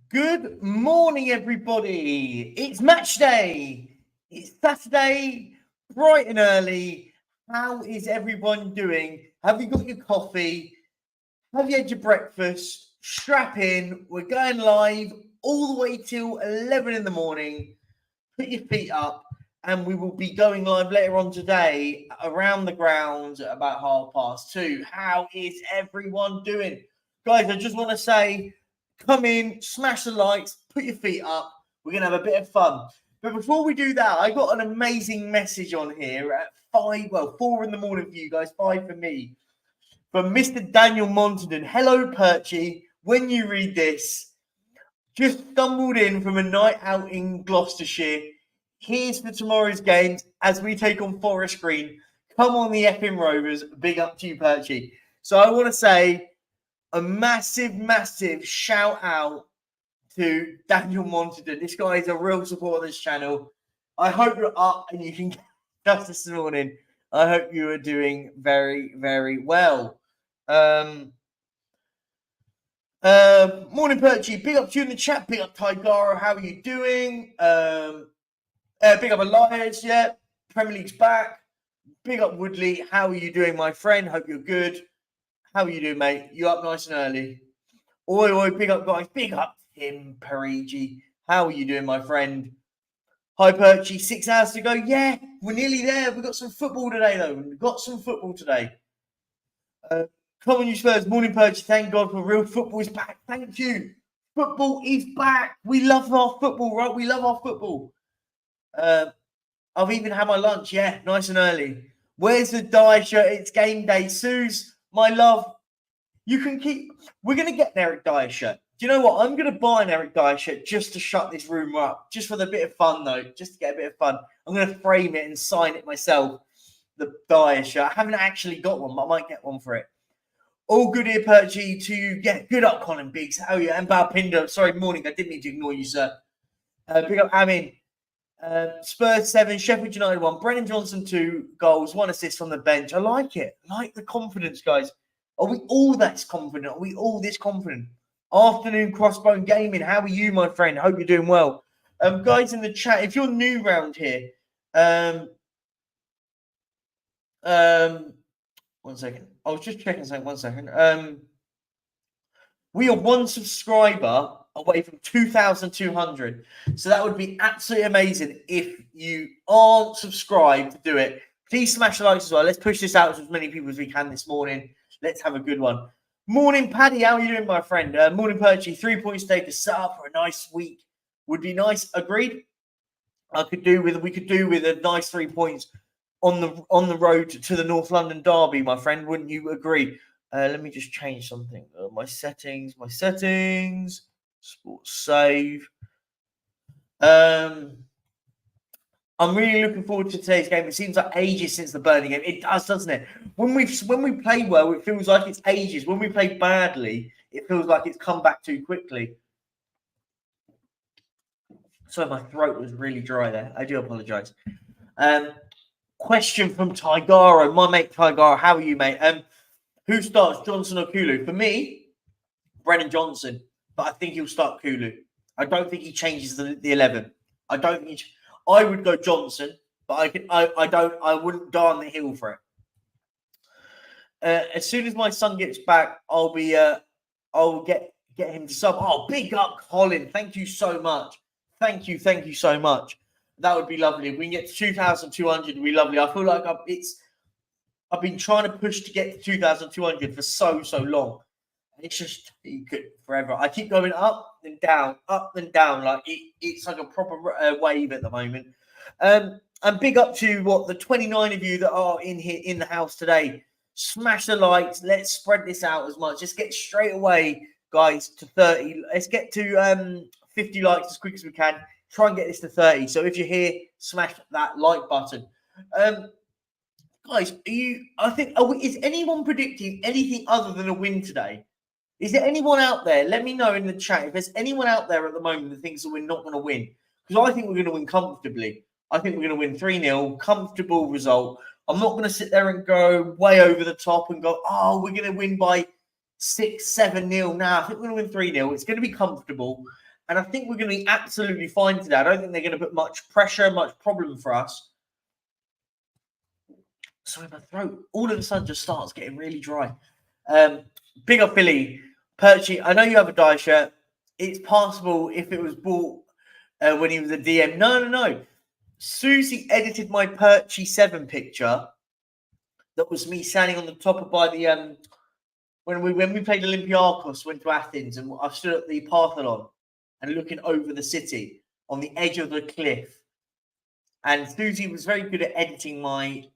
Good morning, everybody. It's match day. It's Saturday, bright and early. How is everyone doing? Have you got your coffee? Have you had your breakfast? Strap in. We're going live all the way till 11 in the morning. Put your feet up, and we will be going live later on today around the grounds at about 2:30. How is everyone doing? Guys, I just want to say, come in, smash the likes, put your feet up. We're going to have a bit of fun. But before we do that, I got an amazing message on here at 4 in the morning for you guys, 5 for me, from Mr. Daniel Montaden. Hello, Perchy. When you read this, just stumbled in from a night out in Gloucestershire. Here's for tomorrow's games as we take on Forest Green. Come on, the effing Rovers. Big up to you, Perchy. So I want to say a massive shout out to Daniel Montaden. This guy is a real supporter of this channel. I hope you're up and you can get us this morning. I hope you are doing very well. Morning, Perchy. Big up to you in the chat. Big up, Tigaro. How are you doing? Big up, Elias. Yeah, Premier League's back. Big up, Woodley. How are you doing, my friend? Hope you're good. How are you doing, mate? You up nice and early? Oi, big up, guys. Big up, Tim Parigi. How are you doing, my friend? Hi, Perchy. 6 hours to go. Yeah, we're nearly there. We've got some football today, though. We've got some football today. Come on, you Spurs. Morning, Perchy. Thank God for real football is back. Thank you. Football is back. We love our football, right? We love our football. I've even had my lunch. Yeah, nice and early. Where's the Dyer shirt? It's game day. Suze, my love, you can keep. We're going to get an Eric Dyer shirt. Do you know what? I'm going to buy an Eric Dyer shirt just to shut this room up. Just for the bit of fun, though. Just to get a bit of fun. I'm going to frame it and sign it myself. The Dyer shirt. I haven't actually got one, but I might get one for it. All good here, Perchy, to you. Yeah, good up, Colin Biggs. How are you? And Balpinder. Sorry, morning. I didn't mean to ignore you, sir. Pick up Amin. Spurs 7, Sheffield United 1. Brennan Johnson 2 goals, 1 assist on the bench. I like it. I like the confidence, guys. Are we all that confident? Are we all this confident? Afternoon Crossbone Gaming. How are you, my friend? Hope you're doing well. Guys in the chat, if you're new around here, 1 second. I was just checking something. 1 second. We are 1 subscriber away from 2,200. So that would be absolutely amazing if you aren't subscribed to do it. Please smash the likes as well. Let's push this out to as many people as we can this morning. Let's have a good one. Morning, Paddy. How are you doing, my friend? Morning, Perchy. 3 points today to set up for a nice week. Would be nice. Agreed. We could do with a nice 3 points on the road to the North London derby, my friend. Wouldn't you agree? Let me just change something. My settings. Sports save. I'm really looking forward to today's game. It seems like ages since the Burnley game. It does, doesn't it? When we play well, it feels like it's ages. When we play badly, it feels like it's come back too quickly. Sorry, my throat was really dry there. I do apologise. Question from Tigaro. My mate Tigaro, how are you, mate? Who starts, Johnson or Kulu? For me, Brennan Johnson, but I think he'll start Kulu. I don't think he changes the 11. I don't think I would go Johnson, but I wouldn't die on the hill for it. As soon as my son gets back, I'll get him to sub. Oh, big up, Colin. Thank you so much. Thank you so much. That would be lovely. If we can get to 2,200, it would be lovely. I feel like I've been trying to push to get to 2,200 for so long. It's just forever. I keep going up and down. Like it's like a proper wave at the moment. And big up to the 29 of you that are in here in the house today. Smash the likes. Let's spread this out as much. Let's get straight away, guys, to 30. Let's get to 50 likes as quick as we can. Try and get this to 30. So if you're here, smash that like button. Guys, is anyone predicting anything other than a win today? Is there anyone out there? Let me know in the chat if there's anyone out there at the moment that thinks that we're not going to win. Because I think we're going to win comfortably. I think we're going to win 3-0, comfortable result. I'm not going to sit there and go way over the top and go, oh, we're going to win by 6-7-0. Now, I think we're going to win 3-0. It's going to be comfortable. And I think we're going to be absolutely fine today. I don't think they're going to put much pressure, much problem for us. Sorry, my throat all of a sudden just starts getting really dry. Big up Philly. Perchy, I know you have a dye shirt. It's possible if it was bought when he was a DM. No. Susie edited my Perchy 7 picture. That was me standing on the top of by the when we played Olympiacos, went to Athens, and I stood at the Parthenon and looking over the city on the edge of the cliff. And Susie was very good at editing my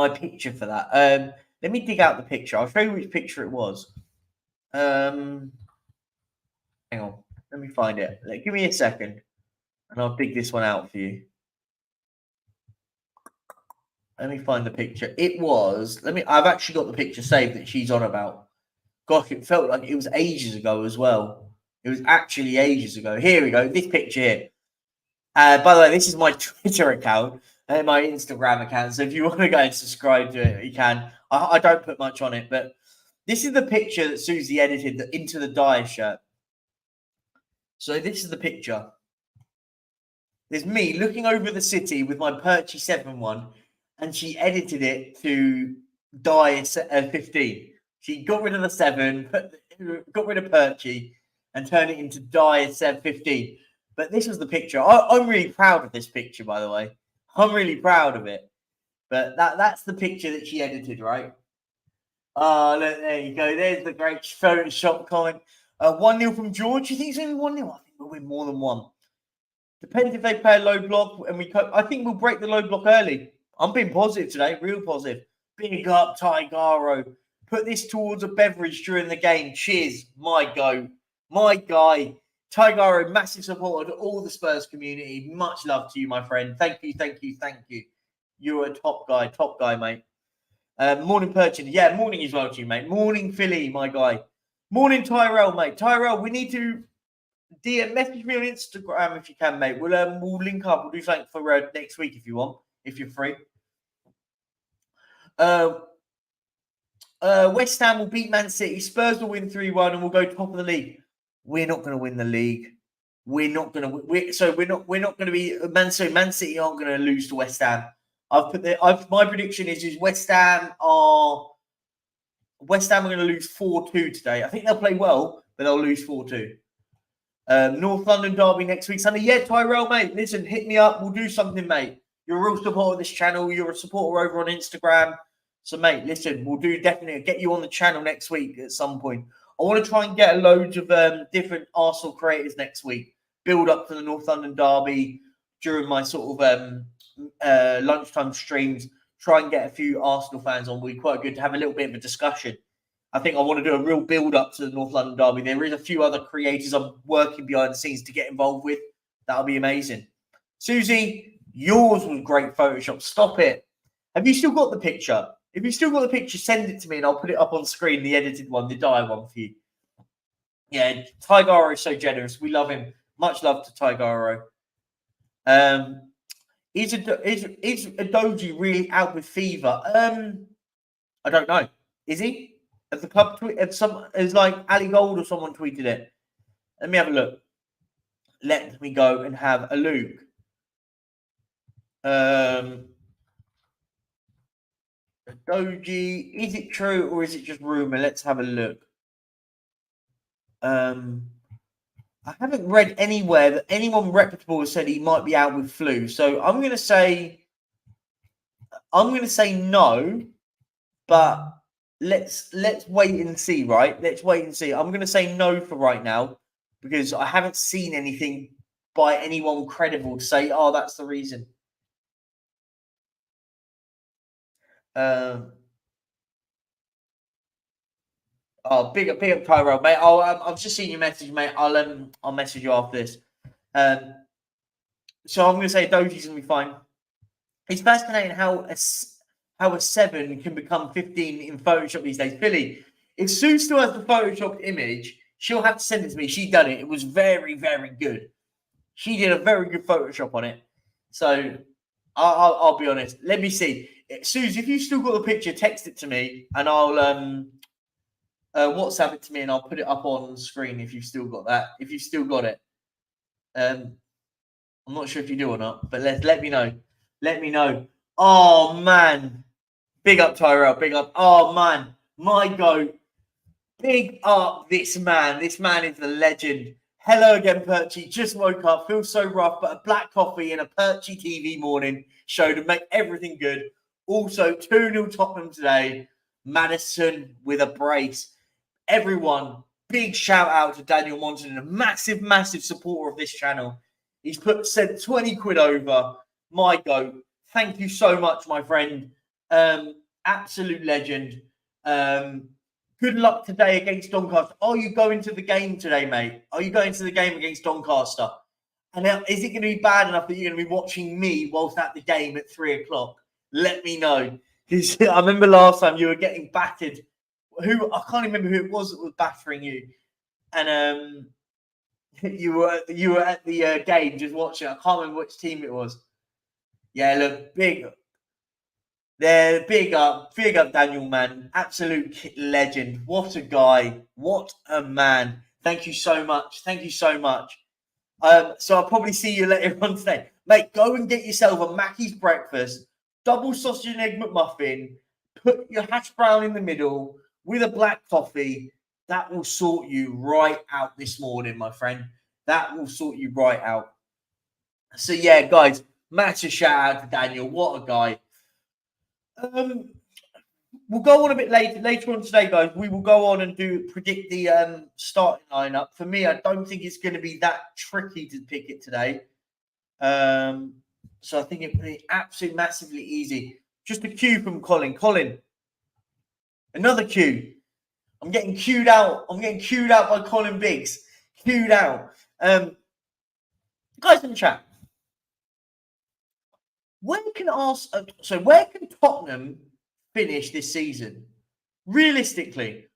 picture for that. Let me dig out the picture. I'll show you which picture it was. Hang on, let me find it. Give me a second, and I'll dig this one out for you. Let me find the picture. It was. I've actually got the picture saved that she's on about. Gosh, it felt like it was ages ago as well. It was actually ages ago. Here we go. This picture here. By the way, this is my Twitter account and my Instagram account. So if you want to go and subscribe to it, you can. I don't put much on it, but this is the picture that Susie edited into the dye shirt. So this is the picture. There's me looking over the city with my Perchy 7 one, and she edited it to dye 15. She got rid of the 7, got rid of Perchy, and turned it into dye 15. But this was the picture. I'm really proud of this picture, by the way. I'm really proud of it. But that's the picture that she edited, right? Look, there you go. There's the great Photoshop comment. 1-0 from George. Do you think it's only 1-0? I think we'll win more than 1. Depends if they play a low block and I think we'll break the low block early. I'm being positive today, real positive. Big up, Tigaro. Put this towards a beverage during the game. Cheers, my guy. Tigaro, massive supporter to all the Spurs community. Much love to you, my friend. Thank you. You're a top guy, mate. Morning, Perchin. Yeah, morning as well to you, mate. Morning, Philly, my guy. Morning, Tyrell, mate. Tyrell, we need to message me on Instagram if you can, mate. We'll link up. We'll do something for next week if you want, if you're free. West Ham will beat Man City. Spurs will win 3-1 and we'll go top of the league. We're not going to win the league. We're not going to be Man City aren't going to lose to West Ham. My prediction is West Ham are going to lose 4-2 today. I think they'll play well, but they'll lose 4-2. North London derby next week Sunday. Yeah, Tyrell, mate. Listen, hit me up. We'll do something, mate. You're a real supporter of this channel. You're a supporter over on Instagram. So, mate, listen, we'll definitely get you on the channel next week at some point. I want to try and get loads of different Arsenal creators next week. Build up to the North London derby during my sort of lunchtime streams. Try and get a few Arsenal fans on. We'll be quite good to have a little bit of a discussion. I think I want to do a real build-up to the North London derby. There is a few other creators I'm working behind the scenes to get involved with. That'll be amazing. Susie, yours was great Photoshop. Stop it. Have you still got the picture? If you've still got the picture, send it to me and I'll put it up on screen, the edited one, the dye one for you. Yeah, Tigaro is so generous. We love him. Much love to Tigaro. Is Adoji really out with fever? I don't know. Is he? Has the club is like Ali Gold or someone tweeted it? Let me have a look. Let me go and have a look. Doji, is it true or is it just rumor? Let's have a look. I haven't read anywhere that anyone reputable has said he might be out with flu. So I'm going to say no, but let's wait and see, right? Let's wait and see. I'm going to say no for right now because I haven't seen anything by anyone credible to say, oh, that's the reason. Big up Tyrell, mate. I've just seen your message, mate. I'll message you after this. So I'm going to say Doji's going to be fine. It's fascinating how a 7 can become 15 in Photoshop these days. Billy, if Sue still has the Photoshop image, she'll have to send it to me. She done it. It was very, very good. She did a very good Photoshop on it. So I'll be honest. Let me see. Suze, if you still got the picture, text it to me and I'll WhatsApp it to me and I'll put it up on screen if you've still got that. If you've still got it. I'm not sure if you do or not, but let me know. Let me know. Oh man. Big up Tyrell. Big up. Oh man. My goat. Big up this man. This man is the legend. Hello again, Perchy. Just woke up. Feels so rough, but a black coffee and a Perchy TV morning show to make everything good. Also, 2-0 Tottenham today. Madison with a brace. Everyone, big shout out to Daniel Monson, a massive, massive supporter of this channel. He's sent 20 quid over. My goat. Thank you so much, my friend. Absolute legend. Good luck today against Doncaster. Are you going to the game today, mate? Are you going to the game against Doncaster? And now, is it going to be bad enough that you're going to be watching me whilst at the game at 3 o'clock? Let me know. Because I remember last time you were getting battered. I can't remember who it was that was battering you. And you were at the game just watching. I can't remember which team it was. Yeah, look, big up Daniel, man. Absolute legend. What a guy. What a man. Thank you so much. Thank you so much. So I'll probably see you later on today. Mate, go and get yourself a Mackey's breakfast, double sausage and egg McMuffin, put your hash brown in the middle with a black coffee. That will sort you right out this morning, my friend. That will sort you right out. So yeah, guys, massive shout out to Daniel. What a guy. We'll go on a bit later on today, guys. We will go on and predict the starting lineup. For me, I don't think it's going to be that tricky to pick it today. So I think it'll be absolutely massively easy. Just a cue from Colin. Colin, another cue. I'm getting queued out. I'm getting queued out by Colin Biggs. Queued out. Guys in the chat. Where can Tottenham finish this season? Realistically,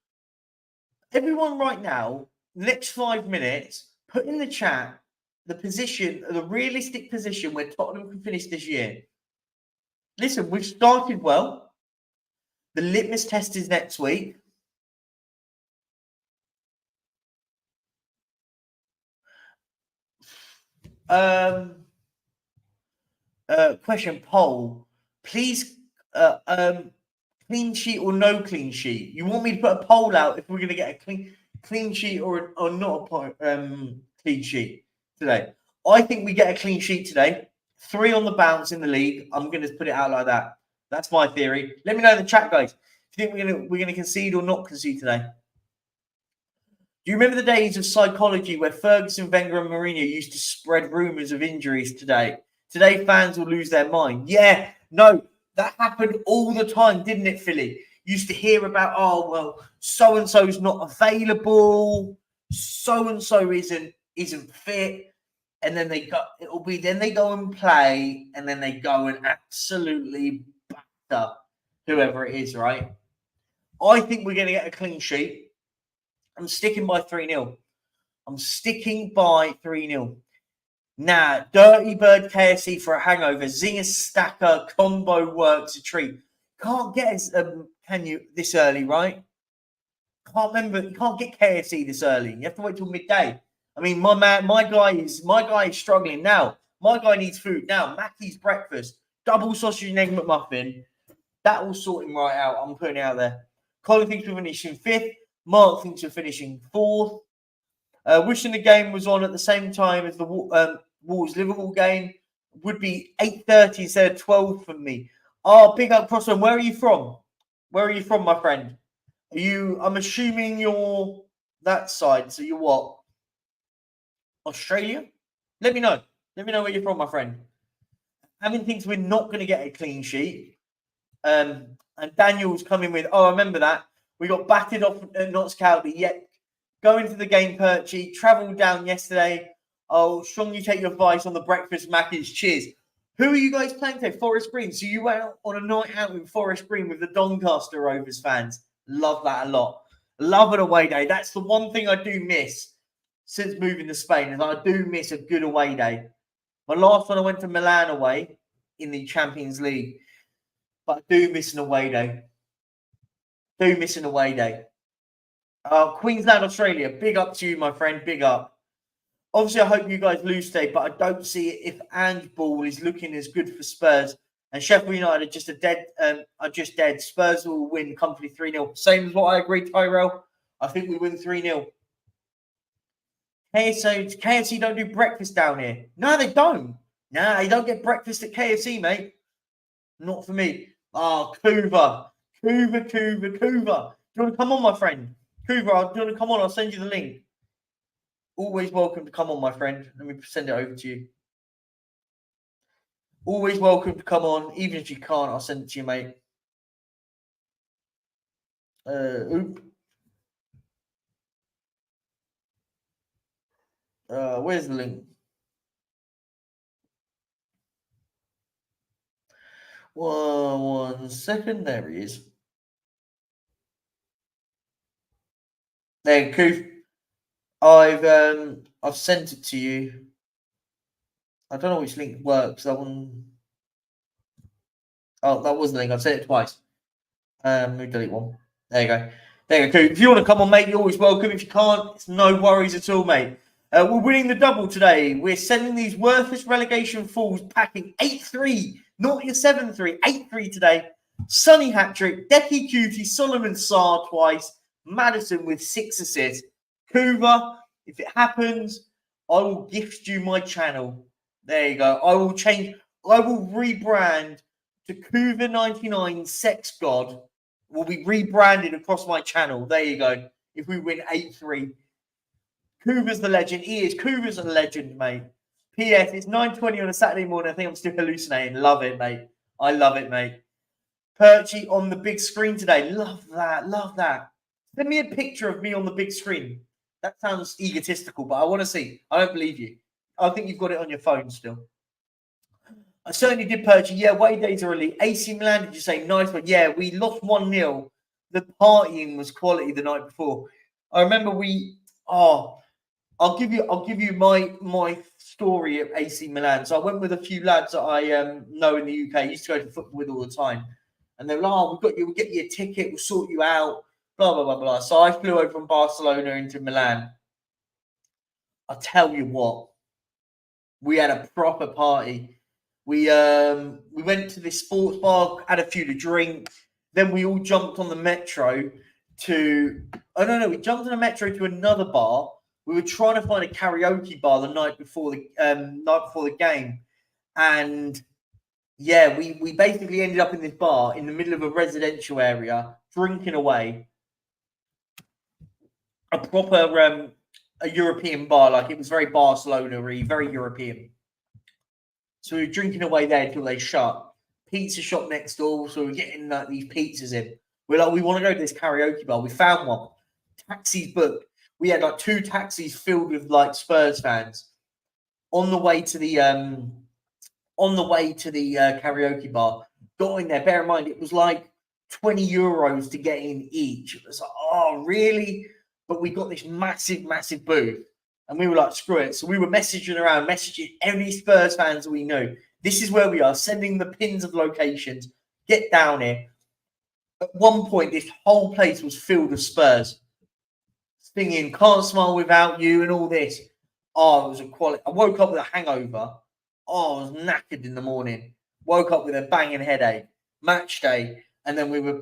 everyone right now, next 5 minutes, put in the chat the realistic position where Tottenham can finish this year. Listen, we've started well. The litmus test is next week. Question poll. Please, clean sheet or no clean sheet? You want me to put a poll out if we're going to get a clean sheet or not a clean sheet today? I think we get a clean sheet today. 3 on the bounce in the league. I'm going to put it out like that. That's my theory. Let me know in the chat, guys. Do you think we're going to concede or not concede today? Do you remember the days of psychology where Ferguson, Wenger, and Mourinho used to spread rumours of injuries today? Today, fans will lose their mind. Yeah, no, that happened all the time, didn't it, Philly? Used to hear about, oh, well, so-and-so's not available, so-and-so isn't fit, and then they go and play, and then they go and absolutely batter whoever it is, right? I think we're going to get a clean sheet. I'm sticking by 3-0. I'm sticking by 3-0. Nah, Dirty Bird KFC for a hangover. Zinger Stacker combo works a treat. Can't get can you this early, right? Can't remember. You can't get KFC this early. You have to wait till midday. I mean, my guy is struggling now. My guy needs food now. Mackey's breakfast, double sausage and egg McMuffin. That will sort him right out. I'm putting it out there. Colin thinks we're finishing 5th. Mark thinks we're finishing 4th. Wishing the game was on at the same time as the Wolves-Liverpool game. Would be 8:30 instead of 12 for me. Oh, big up Crossman. Where are you from? Where are you from, my friend? I'm assuming you're that side. So you're what? Australia? Let me know. Let me know where you're from, my friend. Having thinks we're not going to get a clean sheet. And Daniel's coming with, I remember that. We got batted off at Notts County, yet going to the game, Perchy. Travelled down yesterday. Oh, strongly take your advice on the breakfast Mackey's. Cheers. Who are you guys playing today? Forest Green. So you went out on a night out in Forest Green with the Doncaster Rovers fans. Love that a lot. Love an away day. That's the one thing I do miss since moving to Spain, and I do miss a good away day. My last one, I went to Milan away in the Champions League, but I do miss an away day. Queensland, Australia. Big up to you, my friend. Big up. Obviously, I hope you guys lose today, but I don't see it if Ange Ball is looking as good for Spurs. And Sheffield United are just dead. Spurs will win comfortably 3-0. Same as what I agreed, Tyrell. I think we win 3-0. KFC don't do breakfast down here. No, they don't. No, they don't get breakfast at KFC, mate. Not for me. Kuva. Kuva. Do you want to come on, my friend? Kuva, do you want to come on? I'll send you the link. Always welcome to come on, my friend. Let me send it over to you. Always welcome to come on. Even if you can't, I'll send it to you, mate. Where's the link? One second. There he is. There, Coof. I've sent it to you. I don't know which link works. That one. Oh, that was the link. I've sent it twice. Let me delete one. There you go. There you go. Coof. If you want to come on, mate, you're always welcome. If you can't, it's no worries at all, mate. We're winning the double today. We're sending these worthless relegation fools packing 8-3, not your 7-3, 8-3 today. Sonny hat-trick, Decky Cutie, Solomon Sarr twice, Madison with 6 assists. Kuva, if it happens, I will gift you my channel. There you go. I will rebrand to Kuva99 Sex God. Will be rebranded across my channel. There you go. If we win 8-3. Kuva's the legend. He is. Kuva's a legend, mate. P.S. It's 9:20 on a Saturday morning. I think I'm still hallucinating. Love it, mate. I love it, mate. Perchy on the big screen today. Love that. Love that. Send me a picture of me on the big screen. That sounds egotistical, but I want to see. I don't believe you. I think you've got it on your phone still. I certainly did, Perchy. Yeah, away days are elite. AC Milan, did you say? Nice one. Yeah, we lost 1-0. The partying was quality the night before. I remember I'll give you my story at AC Milan. So I went with a few lads that I know in the UK. I used to go to football with all the time, and they were like, we'll get you a ticket, we'll sort you out, blah blah blah blah. So I flew over from Barcelona into Milan. I'll tell you what, we had a proper party. We went to this sports bar, had a few to drink. Then we all jumped on the metro we jumped on the metro to another bar. We were trying to find a karaoke bar the night before the game, and yeah, we basically ended up in this bar in the middle of a residential area, drinking away. A proper a European bar, like it was very Barcelona-y, very European. So we were drinking away there until they shut. Pizza shop next door, so we were getting these pizzas in. We're like, we want to go to this karaoke bar. We found one. Taxis booked. We had like 2 taxis filled with like Spurs fans on the way to the karaoke bar. Got in there. Bear in mind, it was like 20 euros to get in each. It was like, oh, really? But we got this massive, massive booth, and we were like, screw it. So we were messaging every Spurs fans that we knew. This is where we are, sending the pins of locations. Get down here. At one point, this whole place was filled with Spurs. Singing Can't Smile Without You and all this. Oh, it was a quality. I woke up with a hangover. Oh, I was knackered in the morning. Woke up with a banging headache. Match day. And then we were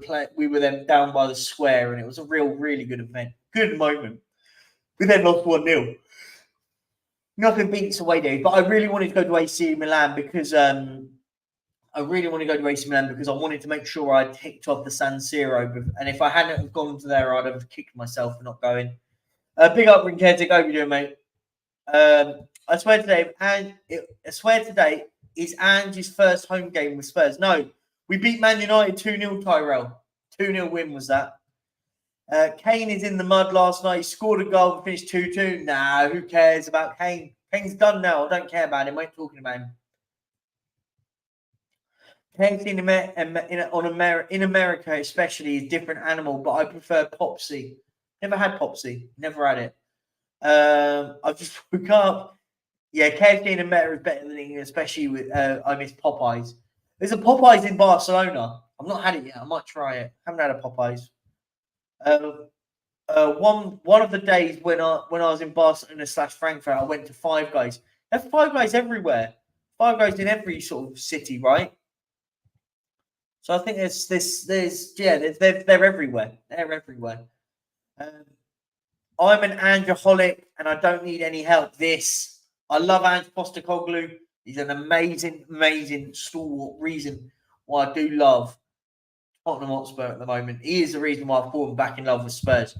then down by the square, and it was a really good event. Good moment. We then lost 1-0. Nothing beats away days, but I really wanted to go to AC Milan because I wanted to make sure I ticked off the San Siro. And if I hadn't have gone to there, I'd have kicked myself for not going. Big up, Rinketic. How you doing, mate? I swear today is Ange's first home game with Spurs. No, we beat Man United 2-0, Tyrell. 2-0 win was that. Kane is in the mud last night. He scored a goal and finished 2-2. Nah, who cares about Kane? Kane's done now. I don't care about him. I ain't talking about him. KFC in America especially is a different animal, but I prefer Popsy. Never had Popsy. Never had it. I just woke up. Yeah, KFC in America is better than England, especially with I miss Popeyes. There's a Popeyes in Barcelona. I've not had it yet. I might try it. Haven't had a Popeyes. One of the days when I was in Barcelona / Frankfurt, I went to Five Guys. There's Five Guys everywhere. Five Guys in every sort of city, right? So I think they're everywhere. They're everywhere. I'm an Angeaholic and I don't need any help. I love Ange Postecoglou. He's an amazing, amazing stalwart. Reason why I do love Tottenham Hotspur at the moment. He is the reason why I've fallen back in love with Spurs.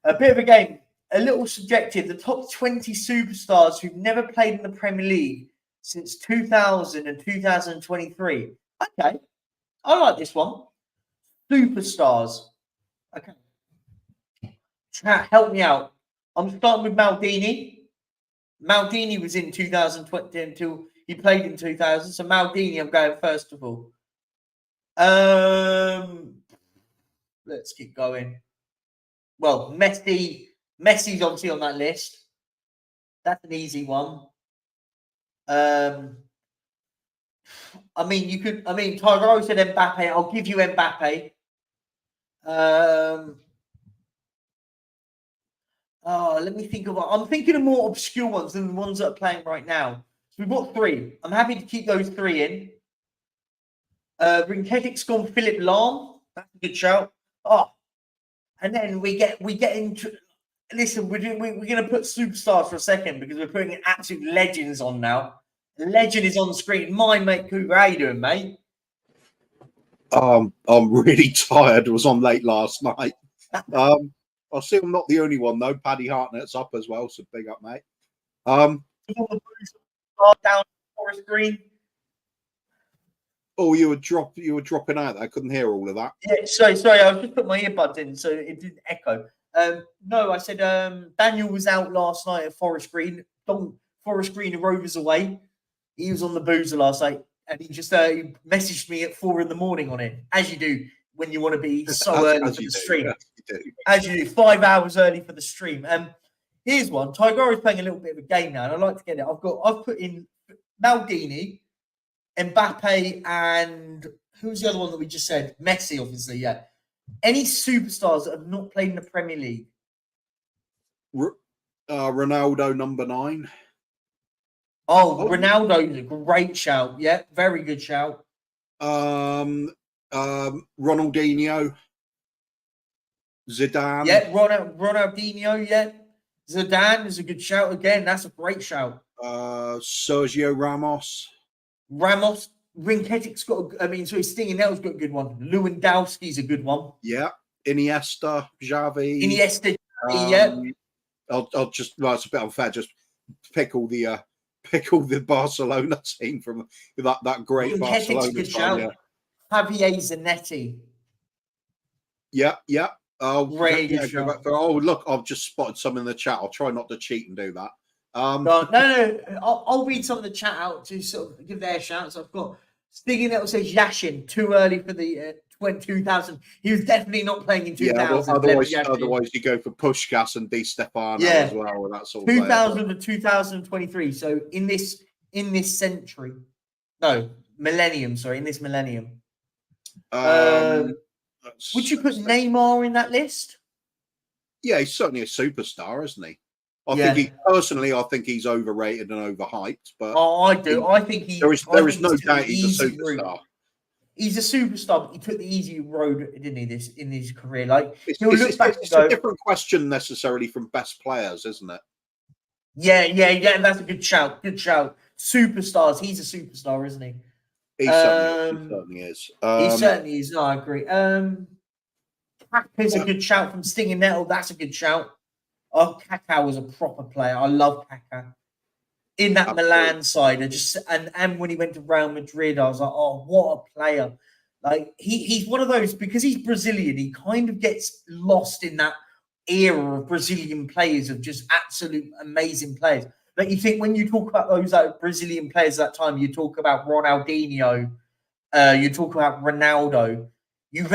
A bit of a game, a little subjective. The top 20 superstars who've never played in the Premier League since 2000 and 2023. Okay, I like this one. Superstars. Okay. Chat, help me out. I'm starting with Maldini. Maldini was in 2020 until he played in 2000. So Maldini, I'm going first of all. Let's keep going. Well, Messi's obviously on that list. That's an easy one. Tigaro said Mbappe. I'll give you Mbappe. Let me think I'm thinking of more obscure ones than the ones that are playing right now. So we've got 3. I'm happy to keep those 3 in. Rinketic's gone Philip Lahm. That's a good shout. And then we get into. Listen, we're going to put superstars for a second because we're putting absolute legends on now. Legend is on screen. My mate Cougar, how you doing, mate? I'm really tired. I was on late last night. I see I'm not the only one though. Paddy Hartnett's up as well, so big up, mate. Down Forest Green. Oh, you were dropping out. I couldn't hear all of that. Yeah, sorry. I was just putting my earbuds in, so it didn't echo. No, I said Daniel was out last night at Forest Green. Forest Green Rovers away. He was on the boozer last night, and he just he messaged me at 4 a.m. on it, as you do when you want to be so early for the stream. As you do, 5 hours early for the stream. Here's one. Tigaro is playing a little bit of a game now, and I'd like to get it. I've put in Maldini, Mbappe, and who's the other one that we just said? Messi, obviously, yeah. Any superstars that have not played in the Premier League? Ronaldo, number 9. Ronaldo is a great shout. Yeah, very good shout. Ronaldinho. Zidane. Yeah, Ronaldinho, yeah. Zidane is a good shout again. That's a great shout. Sergio Ramos. Rinketic's got Stinging Nettle's got a good one. Lewandowski's a good one. Yeah. Iniesta, Xavi. Yeah. I'll just, well, it's a bit unfair, just pick all the Barcelona team from that great Rinketic's Barcelona good time, shout. yeah. Javier Zanetti. Yeah. Look, I've just spotted some in the chat. I'll try not to cheat and do that. No. I'll read some of the chat out to sort of give their shouts. I've got Stinging Nettle says Yashin, too early for the 2000. He was definitely not playing in 2000. Yeah, otherwise you go for Puskás and Di Stefano as well, and that sort of 2000 to 2023. So in this century, no millennium. Sorry, in this millennium. Would you put Neymar in that list? Yeah, he's certainly a superstar, isn't he? I think he's overrated and overhyped. But I do. I think there is no doubt he's a superstar. Route. He's a superstar, but he took the easy road, didn't he? In his career, like it's a different question necessarily from best players, isn't it? Yeah. That's a good shout. Superstars. He's a superstar, isn't he? He certainly is. He certainly is. No, I agree. Kaká's a good shout from Stinging Nettle. That's a good shout. Oh, Kaká was a proper player. I love Kaká. In that Milan side, and when he went to Real Madrid, I was like, oh, what a player! Like he's one of those, because he's Brazilian. He kind of gets lost in that era of Brazilian players, of just absolute amazing players. Like you think when you talk about those Brazilian players at that time, you talk about Ronaldinho, you talk about Ronaldo. You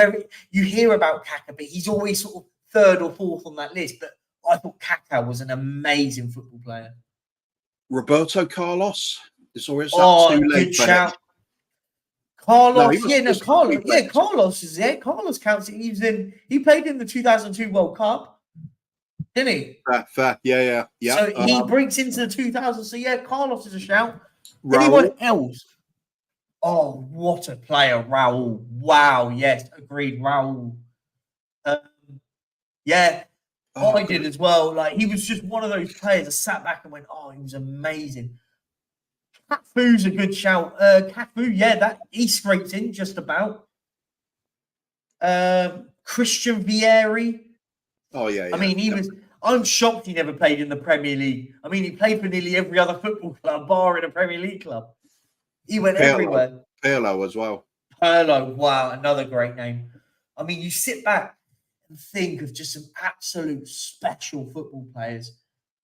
hear about Kaká, but he's always sort of 3rd or 4th on that list. But I thought Kaká was an amazing football player. Roberto Carlos. Too late good shout. Carlos, Carlos is there. Carlos counts. He played in the 2002 World Cup. didn't he? Fair. Yeah. So he breaks into the 2000s. So yeah, Carlos is a shout. Raul. Anyone else? Oh, what a player, Raul. Wow, yes, agreed, Raul. Yeah, I did as well. Like, he was just one of those players that sat back and went, oh, he was amazing. Cafu's a good shout. Cafu, yeah, that he scraped in just about. Christian Vieri. Oh, yeah. I mean, I'm shocked he never played in the Premier League. I mean, he played for nearly every other football club, bar in a Premier League club. He went everywhere. Pirlo as well. Pirlo, wow, another great name. I mean, you sit back and think of just some absolute special football players.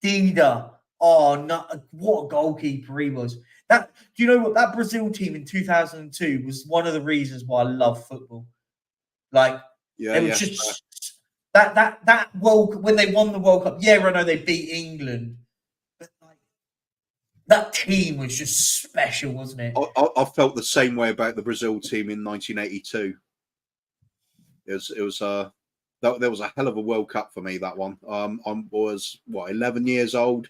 Dida, what a goalkeeper he was. Do you know what? That Brazil team in 2002 was one of the reasons why I love football. Like, it was just that when they won the World Cup. Yeah, I know they beat England, but like, that team was just special, wasn't it? I felt the same way about the Brazil team in 1982. It was there was a hell of a World Cup for me, that one. I was 11 years old,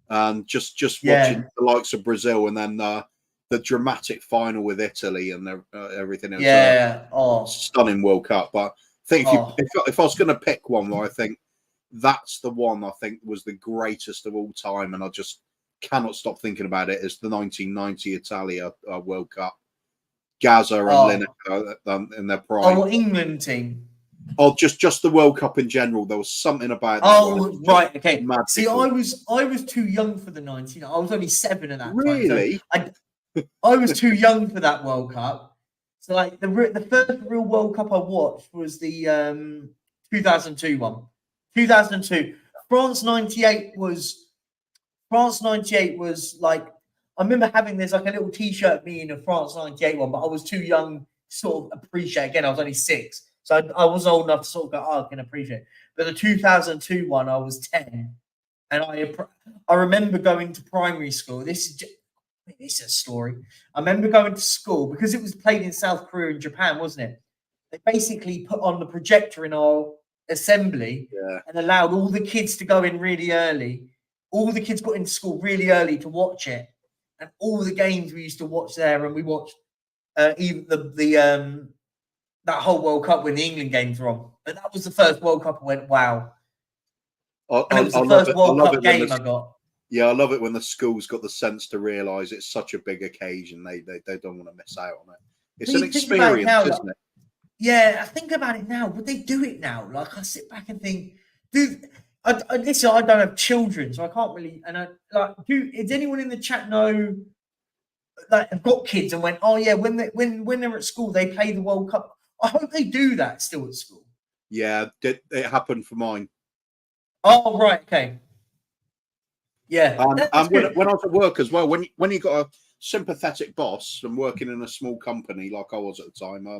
and just watching the likes of Brazil, and then the dramatic final with Italy and everything. It was a stunning World Cup. But I think if I was going to pick one, where I think that's the one I think was the greatest of all time, and I just cannot stop thinking about it, is the 1990 Italia World Cup. Gaza and Lineker in their prime. Oh, England team. Oh, just the World Cup in general. There was something about that. Oh, right, okay. Magical. See, I was too young for the 90s. I was only 7 at that time. Really? So I was too young for that World Cup. So, like, the first real World Cup I watched was the 2002 one. 2002. France 98 was like, I remember having this like a little T-shirt of me in a France 98 one, but I was too young to sort of appreciate. Again, I was only 6. So I was old enough to sort of go, I can appreciate. But the 2002 one, I was 10. And I remember going to primary school. This is a story. I remember going to school because it was played in South Korea and Japan, wasn't it? They basically put on the projector in our assembly and allowed all the kids to go in really early. All the kids got into school really early to watch it. And all the games we used to watch there, and we watched even that whole World Cup when the England games were on. But that was the first World Cup I went, wow. And it was the first World Cup game I got. Yeah, I love it when the school's got the sense to realise it's such a big occasion. They don't want to miss out on it. It's an experience, isn't it? Yeah, I think about it now. Would they do it now? Like, I sit back and think, dude, listen, I don't have children, so I can't really. And does anyone in the chat know, like, have got kids and went, oh yeah, when they're at school, they play the World Cup. I hope they do that still at school. Yeah, it happened for mine. Oh, right, okay. Yeah. And when I was at work as well, when you got a sympathetic boss and working in a small company like I was at the time, I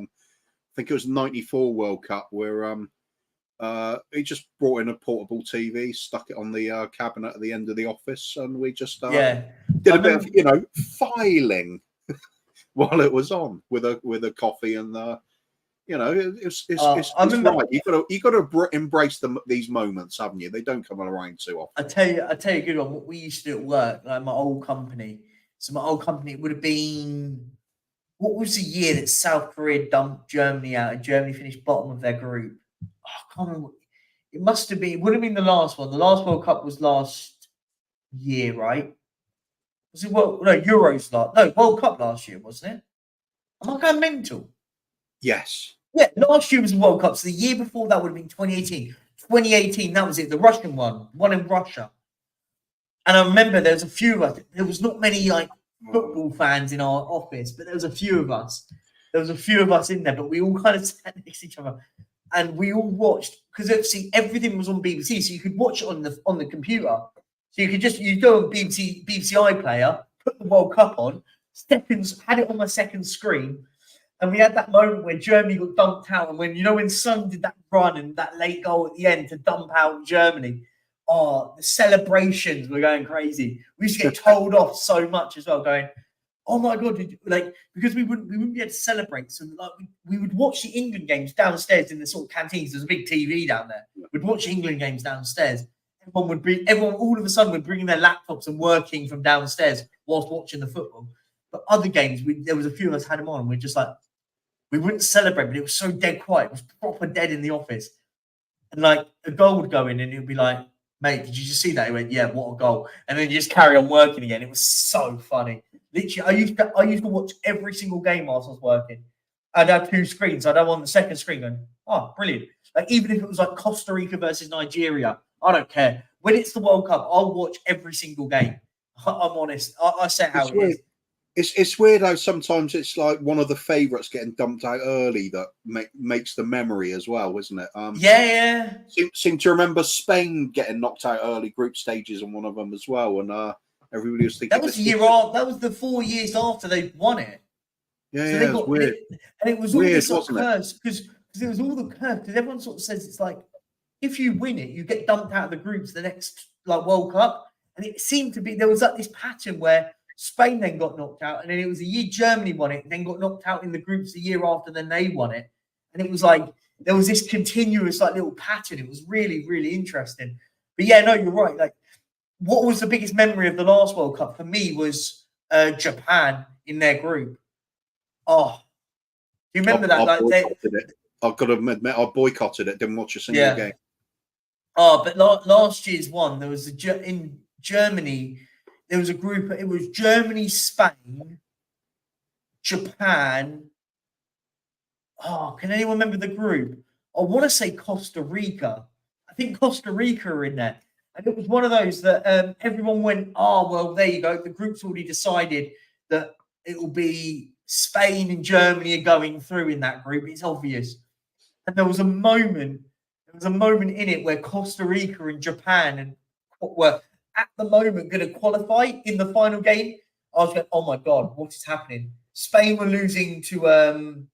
think it was the 94 World Cup where he just brought in a portable TV, stuck it on the cabinet at the end of the office, and we just did a bit of filing while it was on with a coffee and it's right. You got to embrace these moments, haven't you? They don't come around too often. I tell you a good one. What we used to do at work, like my old company. So my old company would have been. What was the year that South Korea dumped Germany out and Germany finished bottom of their group? I can't remember. It must have been. It would have been the last one. The last World Cup was last year, right? Was it Euros last? No, World Cup last year, wasn't it? Am I going mental? Yes. Yeah, last year was the World Cup. So the year before that would have been 2018. 2018, that was it. The Russian one in Russia. And I remember there was a few of us. There was not many football fans in our office, but there was a few of us. There was a few of us in there, but we all kind of sat next to each other, and we all watched because everything was on BBC, so you could watch it on the computer. So you could you go on BBC iPlayer, put the World Cup on, had it on my second screen. And we had that moment where Germany got dumped out. And when Son did that run and that late goal at the end to dump out Germany, the celebrations were going crazy. We used to get told off so much as well, going, oh my god, because we wouldn't be able to celebrate. So like we would watch the England games downstairs in the sort of canteens. There's a big TV down there. We'd watch England games downstairs. Everyone all of a sudden would bring their laptops and working from downstairs whilst watching the football. But other games, there was a few of us had them on, and we're just like, we wouldn't celebrate, but it was so dead quiet. It was proper dead in the office. And like a goal would go in, and it would be like, mate, did you just see that? He went, yeah, what a goal. And then you just carry on working again. It was so funny. Literally, I used to watch every single game whilst I was working. I'd have two screens. I'd have on the second screen going, oh, brilliant. Like, even if it was like Costa Rica versus Nigeria, I don't care. When it's the World Cup, I'll watch every single game. I'm honest. I say how it is. It's weird how sometimes it's like one of the favourites getting dumped out early that makes the memory as well, isn't it? Yeah. Seem to remember Spain getting knocked out early group stages on one of them as well, and everybody was thinking that was the year after. That was the 4 years after they won it. Yeah, so yeah, it was weird. And it was all this sort of curse because it was all the curse because everyone sort of says it's like if you win it, you get dumped out of the groups the next like World Cup, and it seemed to be there was like this pattern where Spain then got knocked out, and then it was a year Germany won it, then got knocked out in the groups the year after, then they won it, and it was like there was this continuous like little pattern. It was really, really interesting. But yeah, no, you're right. Like, what was the biggest memory of the last World Cup for me was Japan in their group. Oh, do you remember that? I've got to admit, I boycotted it. Didn't watch a single game. Oh, but last year's one, there was in Germany. There was a group. It was Germany, Spain, Japan. Oh, can anyone remember the group? I want to say Costa Rica. I think Costa Rica are in there. And it was one of those that everyone went, oh, well, there you go. The group's already decided that it will be Spain and Germany are going through in that group. It's obvious. And there was a moment in it where Costa Rica and Japan were at the moment going to qualify in the final game. I was going, oh my God, what is happening? Spain were losing to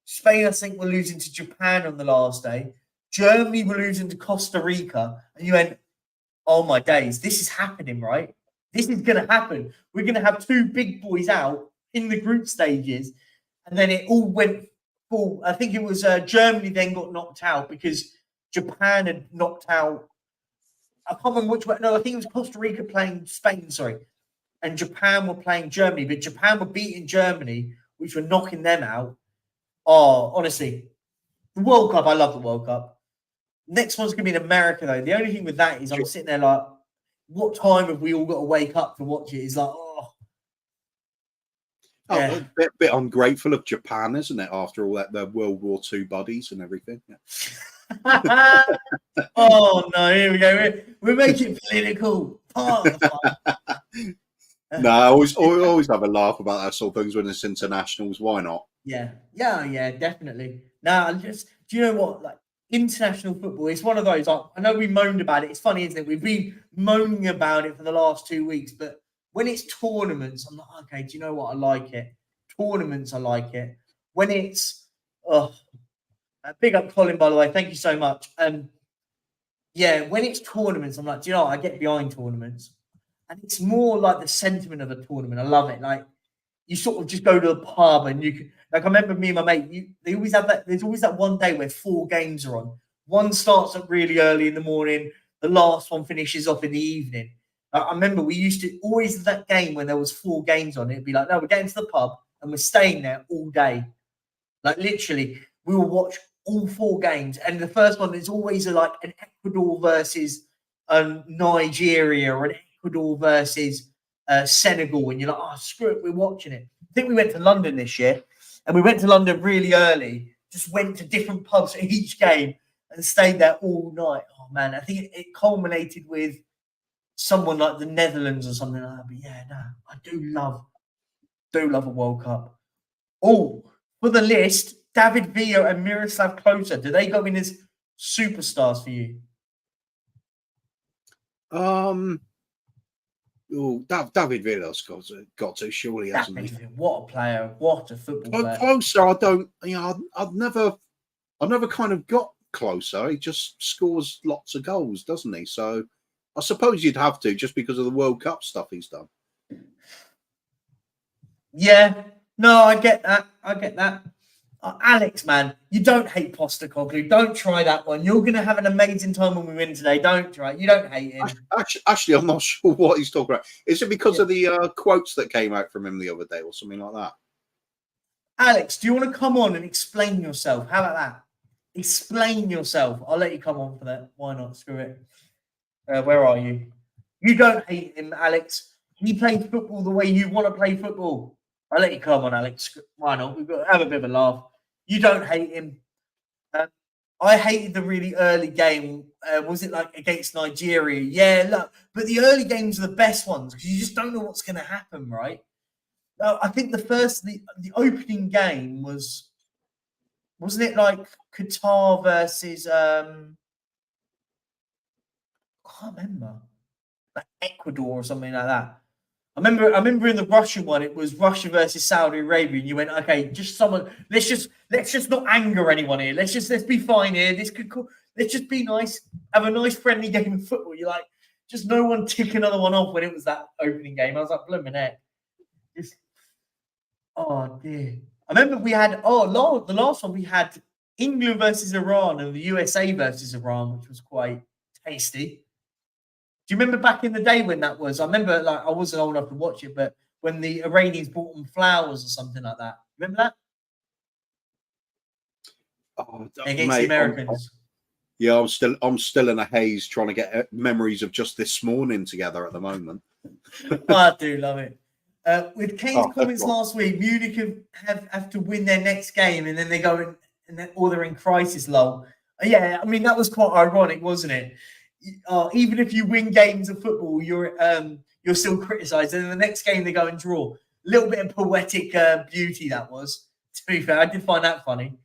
Spain, I think, were losing to Japan on the last day. Germany were losing to Costa Rica. And you went, oh my days, this is happening, right? This is going to happen. We're going to have two big boys out in the group stages. And then it all went full. I think it was Germany then got knocked out because Japan had knocked out. I can't remember which way. No, I think it was Costa Rica playing Spain, sorry. And Japan were playing Germany. But Japan were beating Germany, which were knocking them out. Oh, honestly, the World Cup, I love the World Cup. Next one's going to be in America, though. The only thing with that is I'm sitting there like, what time have we all got to wake up to watch it? It's like, a bit ungrateful of Japan, isn't it? After all that, their World War II buddies and everything. Yeah. Oh no! Here we go. We're making political. No, I always have a laugh about that sort of things when it's internationals. Why not? Yeah, definitely. Now, do you know what? Like international football, it's one of those. I know we moaned about it. It's funny, isn't it? We've been moaning about it for the last 2 weeks, but when it's tournaments, I'm like, okay, do you know what? I like it. Tournaments, I like it. When it's, big up Colin, by the way. Thank you so much. Yeah, when it's tournaments, I'm like, do you know what? I get behind tournaments. And it's more like the sentiment of a tournament. I love it. Like, you sort of just go to a pub and you can, like, I remember me and my mate, they always have that, there's always that one day where 4 games are on. One starts up really early in the morning. The last one finishes off in the evening. I remember we used to always have that game when there was 4 games on. It'd be like, no, we're getting to the pub and we're staying there all day. Like, literally, we will watch all 4 games. And the first one is always like an Ecuador versus Nigeria or an Ecuador versus Senegal. And you're like, oh, screw it, we're watching it. I think we went to London this year. And we went to London really early. Just went to different pubs for each game and stayed there all night. Oh, man, I think it culminated with someone like the Netherlands or something like that. But yeah, no, I do love a World Cup. Oh, for the list, David Villa and Miroslav Klose, do they go in as superstars for you? David Villa's got to surely, hasn't he? What a player! What a football player! Klose, I've never kind of got Klose. He just scores lots of goals, doesn't he? So I suppose you'd have to, just because of the World Cup stuff he's done. Yeah, no, I get that. I get that. Alex, man, you don't hate Postecoglou. Don't try that one. You're going to have an amazing time when we win today. Don't try it. You don't hate him. Actually, I'm not sure what he's talking about. Is it because Yeah. of the quotes that came out from him the other day or something like that? Alex, do you want to come on and explain yourself? How about that? Explain yourself. I'll let you come on for that. Why not? Screw it. Where are you? You don't hate him, Alex. He plays football the way you want to play football. I'll let you come on, Alex. Why not? We've got to have a bit of a laugh. You don't hate him. I hated the really early game. Was it like against Nigeria? Yeah, look, but the early games are the best ones because you just don't know what's going to happen, right? I think the opening game wasn't it like Qatar versus I can't remember, like Ecuador or something like that. I remember in the Russian one, it was Russia versus Saudi Arabia, and you went, okay, just someone, let's just not anger anyone here. Let's be fine here. Let's just be nice, have a nice friendly game of football. You're like, just no one tick another one off when it was that opening game. I was like, blooming heck. Just, oh dear. I remember we had the last one we had England versus Iran and the USA versus Iran, which was quite tasty. Do you remember back in the day when that was? I remember, like, I wasn't old enough to watch it, but when the Iranians bought them flowers or something like that. Remember that? Against the Americans. Yeah, I'm still in a haze trying to get memories of just this morning together at the moment. I do love it. With Kane's comments last week, Munich have to win their next game, and then they go in, or they're in crisis lull. Yeah, I mean that was quite ironic, wasn't it? Even if you win games of football, you're still criticised. And in the next game, they go and draw. A little bit of poetic beauty that was. To be fair, I did find that funny.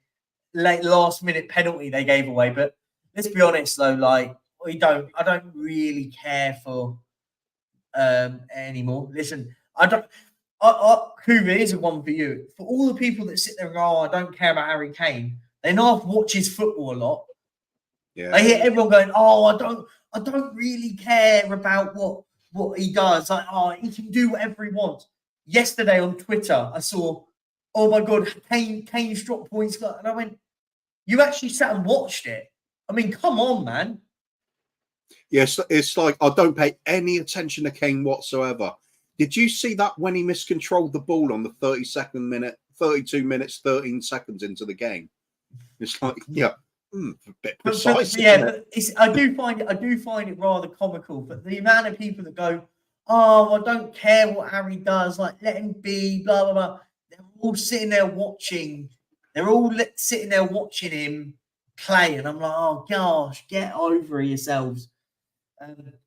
Last minute penalty they gave away, but let's be honest though, like I don't really care for anymore. Listen, I don't. Hoover, here's a one for you. For all the people that sit there and go, "Oh, I don't care about Harry Kane," they know I've watched his football a lot. Yeah. I hear everyone going, "Oh, I don't really care about what he does. Like, oh, he can do whatever he wants." Yesterday on Twitter, I saw, "Oh my God, Kane's dropped points," and I went, "You actually sat and watched it? I mean, come on, man." Yes, it's like I don't pay any attention to Kane whatsoever. Did you see that when he miscontrolled the ball on the 32 minutes, 13 seconds into the game? It's like, yeah. A bit precise. But I do find it rather comical. But the amount of people that go, "Oh, I don't care what Harry does. Like, let him be." Blah blah blah. They're all sitting there watching. They're all sitting there watching him play, and I'm like, "Oh gosh, get over yourselves."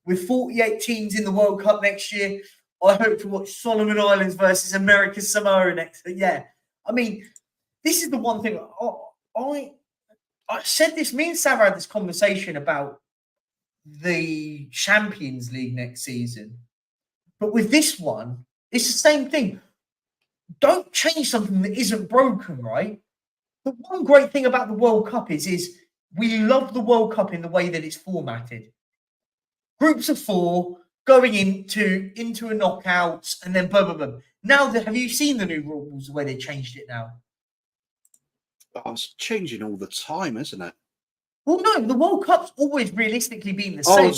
With 48 teams in the World Cup next year, I hope to watch Solomon Islands versus America Samoa next. Yeah, I mean, this is the one thing I said this. Me and Sarah had this conversation about the Champions League next season, but with this one, it's the same thing. Don't change something that isn't broken, right? The one great thing about the World Cup is we love the World Cup in the way that it's formatted. Groups of 4 going into a knockouts, and then boom, boom, boom. Now, have you seen the new rules where they changed it now? Oh, it's changing all the time, isn't it? Well, no, the World Cup's always realistically been the same.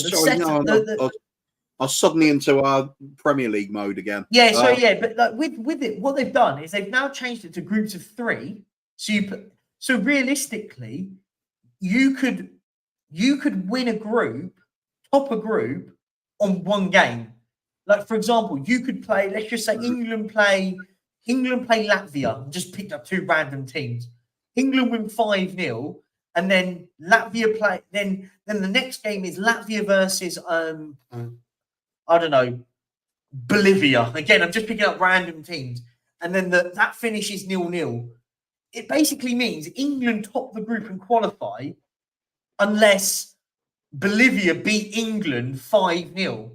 I was suddenly into our Premier League mode again. Yeah, but like with it, what they've done is they've now changed it to groups of 3. So realistically, you could win a group, top a group on one game. Like for example, you could play. Let's just say England play Latvia. Just picked up 2 random teams. England win 5-0, and then Latvia play. Then the next game is Latvia versus I don't know, Bolivia. Again, I'm just picking up random teams, and then that finishes 0-0. It basically means England top the group and qualify unless Bolivia beat England 5-0.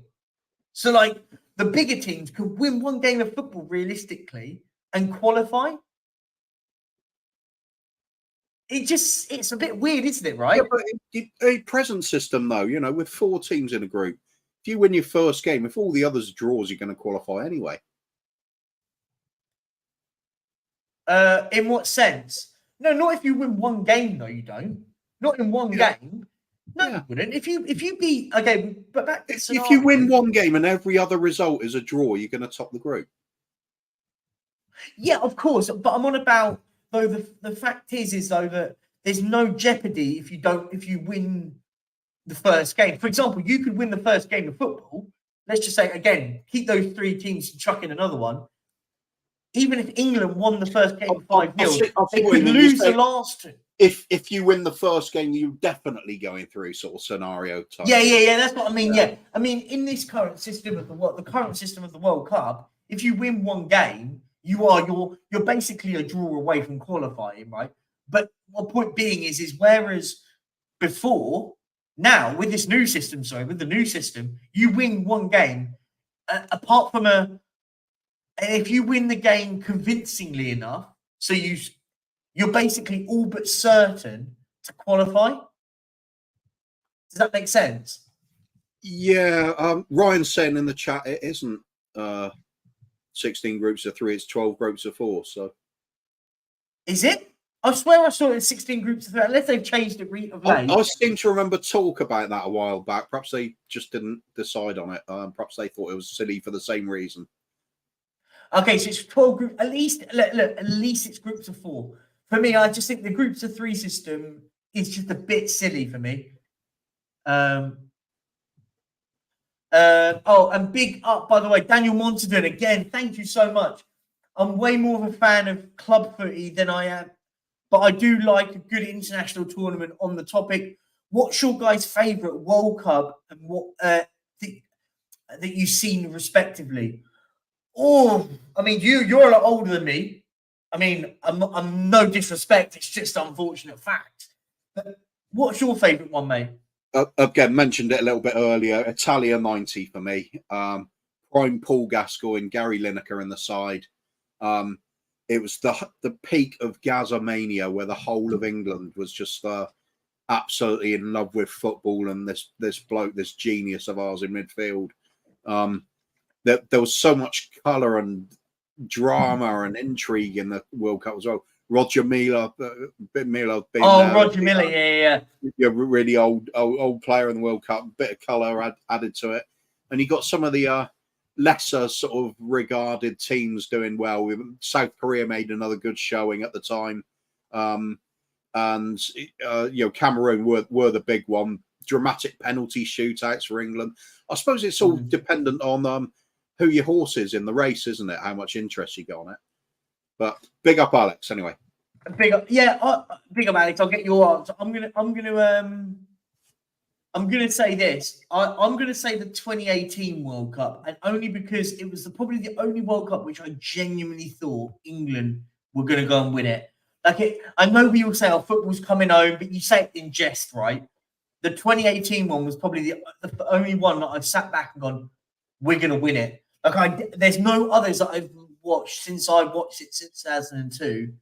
So, like, the bigger teams could win one game of football realistically and qualify. It's a bit weird, isn't it, right? Yeah, but a present system, though, with 4 teams in a group, if you win your first game, if all the others draws, you're going to qualify anyway. In what sense? No, not if you win one game. No, you don't. Not in one game. No, you wouldn't. If you beat but back to if you win one game and every other result is a draw, you're going to top the group. Yeah, of course. But I'm on about though the fact is though that there's no jeopardy if you win the first game. For example, you could win the first game of football. Let's just say again, keep those three teams and chuck in another one. Even if England won the first game 5-0, they could lose the last two. If you win the first game, you're definitely going through sort of scenario type. Yeah. That's what I mean. Yeah. I mean, in this current system of the current system of the World Cup, if you win one game, you're basically a draw away from qualifying, right? But my point being is whereas before, now with this new system, with the new system, you win one game, apart from if you win the game convincingly enough, so you're basically all but certain to qualify. Does that make sense? Yeah. Ryan's saying in the chat it isn't 16 groups of 3, it's 12 groups of 4. So is it? I swear I saw it in 16 groups of 3, unless they've changed it of late. I seem to remember talk about that a while back. Perhaps they just didn't decide on it. Perhaps they thought it was silly for the same reason. Okay, so it's 12 groups. At least it's groups of 4. For me, I just think the groups of 3 system is just a bit silly for me. And big up, by the way, Daniel Montadon again. Thank you so much. I'm way more of a fan of club footy than I am, but I do like a good international tournament on the topic. What's your guys' favourite World Cup and what that you've seen respectively? Oh, I mean, you're a lot older than me. I mean, I'm no disrespect. It's just unfortunate fact. But what's your favourite one, mate? Again, mentioned it a little bit earlier. Italia 90 for me. Prime Paul Gascoigne, Gary Lineker in the side. It was the peak of Gaza mania, where the whole of England was just absolutely in love with football and this bloke, this genius of ours in midfield. There was so much colour and drama and intrigue in the World Cup as well. Roger Milla, Roger Milla, yeah. Really old player in the World Cup. Bit of colour added to it, and you got some of the lesser sort of regarded teams doing well. South Korea made another good showing at the time, and Cameroon were the big one. Dramatic penalty shootouts for England. I suppose it's all dependent on who your horse is in the race, isn't it? How much interest you got on it. But big up, Alex. Anyway, big up, big up, Alex. I'll get your answer. I'm gonna say this. I'm gonna say the 2018 World Cup, and only because it was probably the only World Cup which I genuinely thought England were gonna go and win it. I know we all say our football's coming home, but you say it in jest, right? The 2018 one was probably the only one that I've sat back and gone, we're gonna win it. There's no others that I've watched since I watched it since 2002.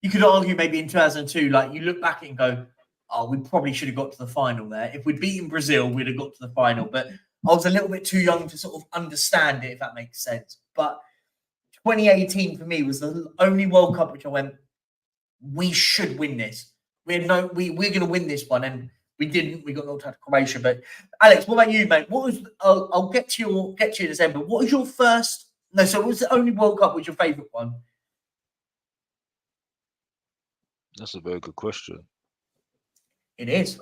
You could argue maybe in 2002, like you look back and go, oh, we probably should have got to the final there. If we'd beaten Brazil, we'd have got to the final. But I was a little bit too young to sort of understand it, if that makes sense. But 2018 for me was the only World Cup which I went, we should win this. We're going to win this one, and we didn't. We got knocked out of Croatia. But Alex, what about you, mate? What was? I'll get to you in a second. But what was your first? No, so what was the only World Cup was your favourite one? That's a very good question. It is.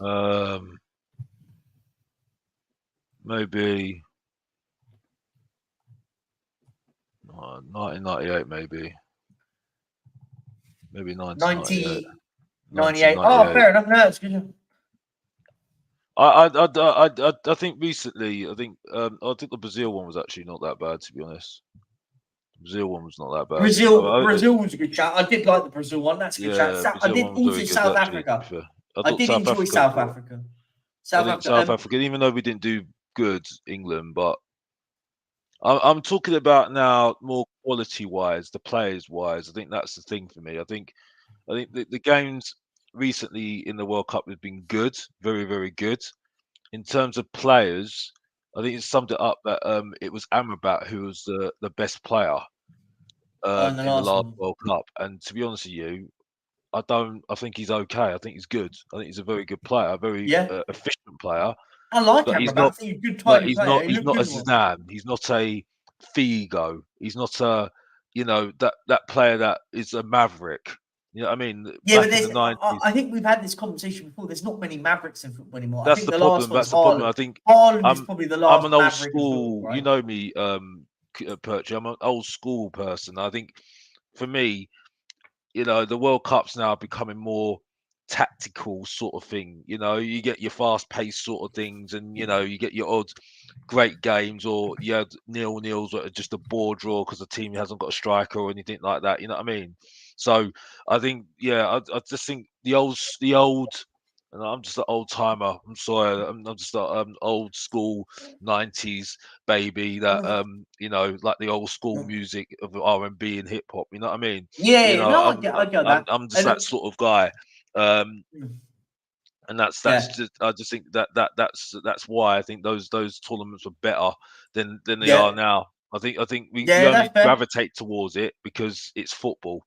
Maybe 1998, maybe 1998. 98. Oh, fair enough. No, that's good. I think recently, I think the Brazil one was actually not that bad, to be honest. The Brazil one was not that bad. Brazil was a good chat. I did like the Brazil one. That's a good chat. I did also South Africa. I did enjoy South Africa. South Africa, even though we didn't do good, England, but I'm talking about now more quality-wise, the players-wise. I think that's the thing for me. I think the games recently in the World Cup have been good, very, very good. In terms of players, I think it summed it up that it was Amrabat who was the best player. in the in the last last one. World Cup. And to be honest with you, I think he's okay. I think he's good. I think he's a very good player, a very Yeah, efficient player. I like But he's Amrabat. I not. think he's a good But tidy player. He He's looked not a good in one. Zidane. He's not a Figo. He's not a that player that is a maverick. You know what I mean? Yeah, Back but in the 90s. I think we've had this conversation before. There's not many Mavericks in football anymore. I That's think the the last problem. one's That's the problem. Haaland. I think Haaland is I'm probably the I'm last an old Maverick of football, school. You right? know me, Perchy. I'm an old school person. I think for me, the World Cup's now becoming more tactical sort of thing. You get your fast-paced sort of things, and you get your odd great games, or you had nils that are just a bore draw because the team hasn't got a striker or anything like that. You know what I mean? So I think, I just think the old. And I'm just an old timer. I'm sorry. I'm just an old school '90s baby that like the old school music of R&B and hip hop. You know what I mean? Yeah, no, I get that. I'm just And, that sort of guy. mm, And that's yeah, just I just think that's why I think those tournaments were better than they are yeah, now. I think we yeah, only that's fair. gravitate towards it because it's football,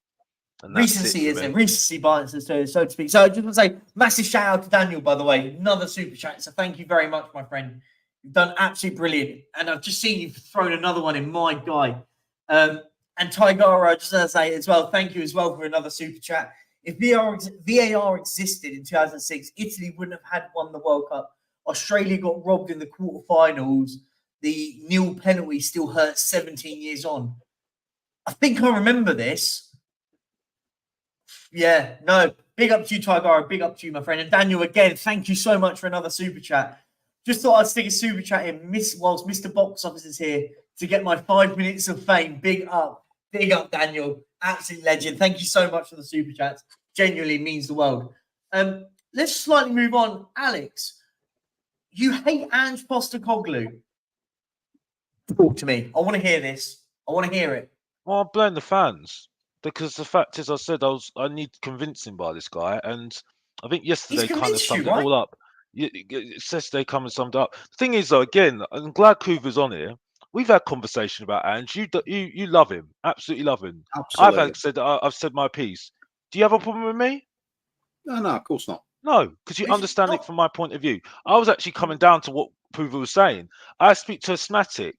and that's it Recency, for isn't it? me. Recency bias, so to speak. So I just want to say, massive shout out to Daniel, by the way. Another super chat. So thank you very much, my friend. You've done absolutely brilliant. And I've just seen you thrown another one in, my guy. And Tigara, just want to say as well, thank you as well for another super chat. If VAR existed in 2006, Italy wouldn't have had won the World Cup. Australia got robbed in the quarterfinals. The nil penalty still hurts 17 years on. I think I remember this. Yeah, no. Big up to you, Tigara. Big up to you, my friend. And Daniel, again, thank you so much for another super chat. Just thought I'd stick a super chat in whilst Mr. Box Office is here to get my 5 minutes of fame. Big up, Daniel. Absolute legend. Thank you so much for the super chats. Genuinely means the world. Let's slightly move on. Alex, you hate Ange Postecoglou. Talk to me. I want to hear this. I want to hear it. Well, I blame the fans because the fact is, I need convincing by this guy, and I think yesterday kind of convinced you, summed it right? all up. Yesterday come and summed it up. The thing is, though, again, I'm glad Coover's on here. We've had conversation about Ange. You love him, absolutely love him. Absolutely. I've said my piece. Do you have a problem with me? No, of course not. No, because you understand it from my point of view. I was actually coming down to what Hoover was saying. I speak to Asthmatic.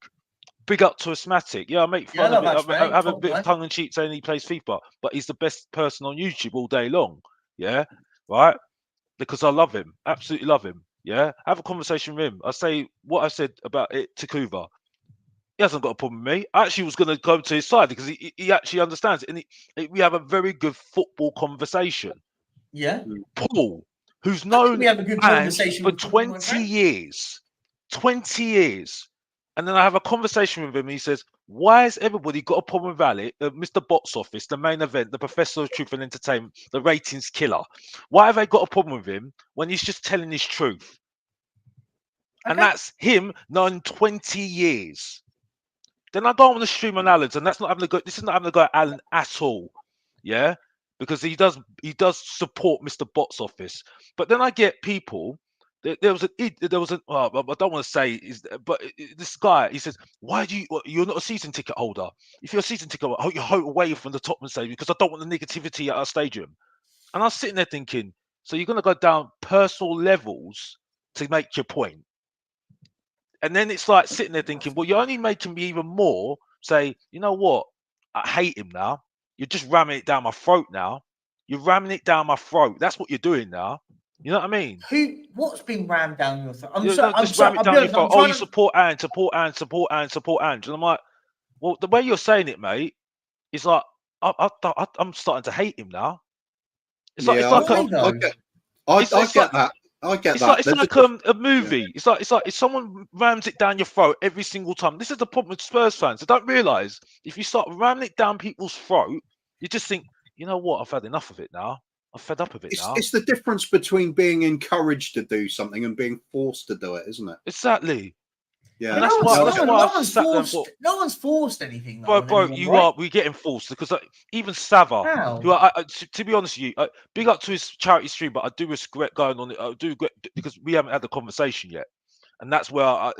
Big up to Asthmatic. Yeah, I make fun of it. I have a bit of tongue in cheek saying he plays FIFA, but he's the best person on YouTube all day long. Yeah, right? Because I love him. Absolutely love him. Yeah, have a conversation with him. I say what I said about it to Kuva. He hasn't got a problem with me. I actually was going to go to his side because he actually understands it. And we have a very good football conversation. Yeah. Paul, who's known we have a good Ange conversation for with football, 20 years. 20 years. And then I have a conversation with him. And he says, why has everybody got a problem with Mr. Box Office, the main event, the Professor of Truth and Entertainment, the ratings killer? Why have they got a problem with him when he's just telling his truth? Okay. And that's him known 20 years. Then I go on the stream on Alan's, and that's not having to go. This is not having to go at Alan at all, yeah, because he does support Mr. Box Office. But then I get people. There was a. Oh, I don't want to say but this guy, he says, "Why you're not a season ticket holder? If you're a season ticket holder, you hold away from the Tottenham stadium because I don't want the negativity at our stadium." And I was sitting there thinking, so you're going to go down personal levels to make your point. And then it's like sitting there thinking, well, you're only making me even more say, you know what? I hate him now. You're just ramming it down my throat now. You're ramming it down my throat. That's what you're doing now. You know what I mean? What's been rammed down your throat? Ram it down your throat. Oh, you support Ange. And I'm like, well, the way you're saying it, mate, is like I'm starting to hate him now. I get that. It's like a movie. It's like if someone rams it down your throat every single time. This is the problem with Spurs fans. They don't realise if you start ramming it down people's throat, you just think, you know what? I've had enough of it now. I'm fed up of it now. It's the difference between being encouraged to do something and being forced to do it, isn't it? Exactly. Yeah, that's why no one's forced anything. Bro, we're getting forced because even Sava, who to be honest with you, big up to his charity stream, but I do regret going on it. I do regret because we haven't had the conversation yet. and that's where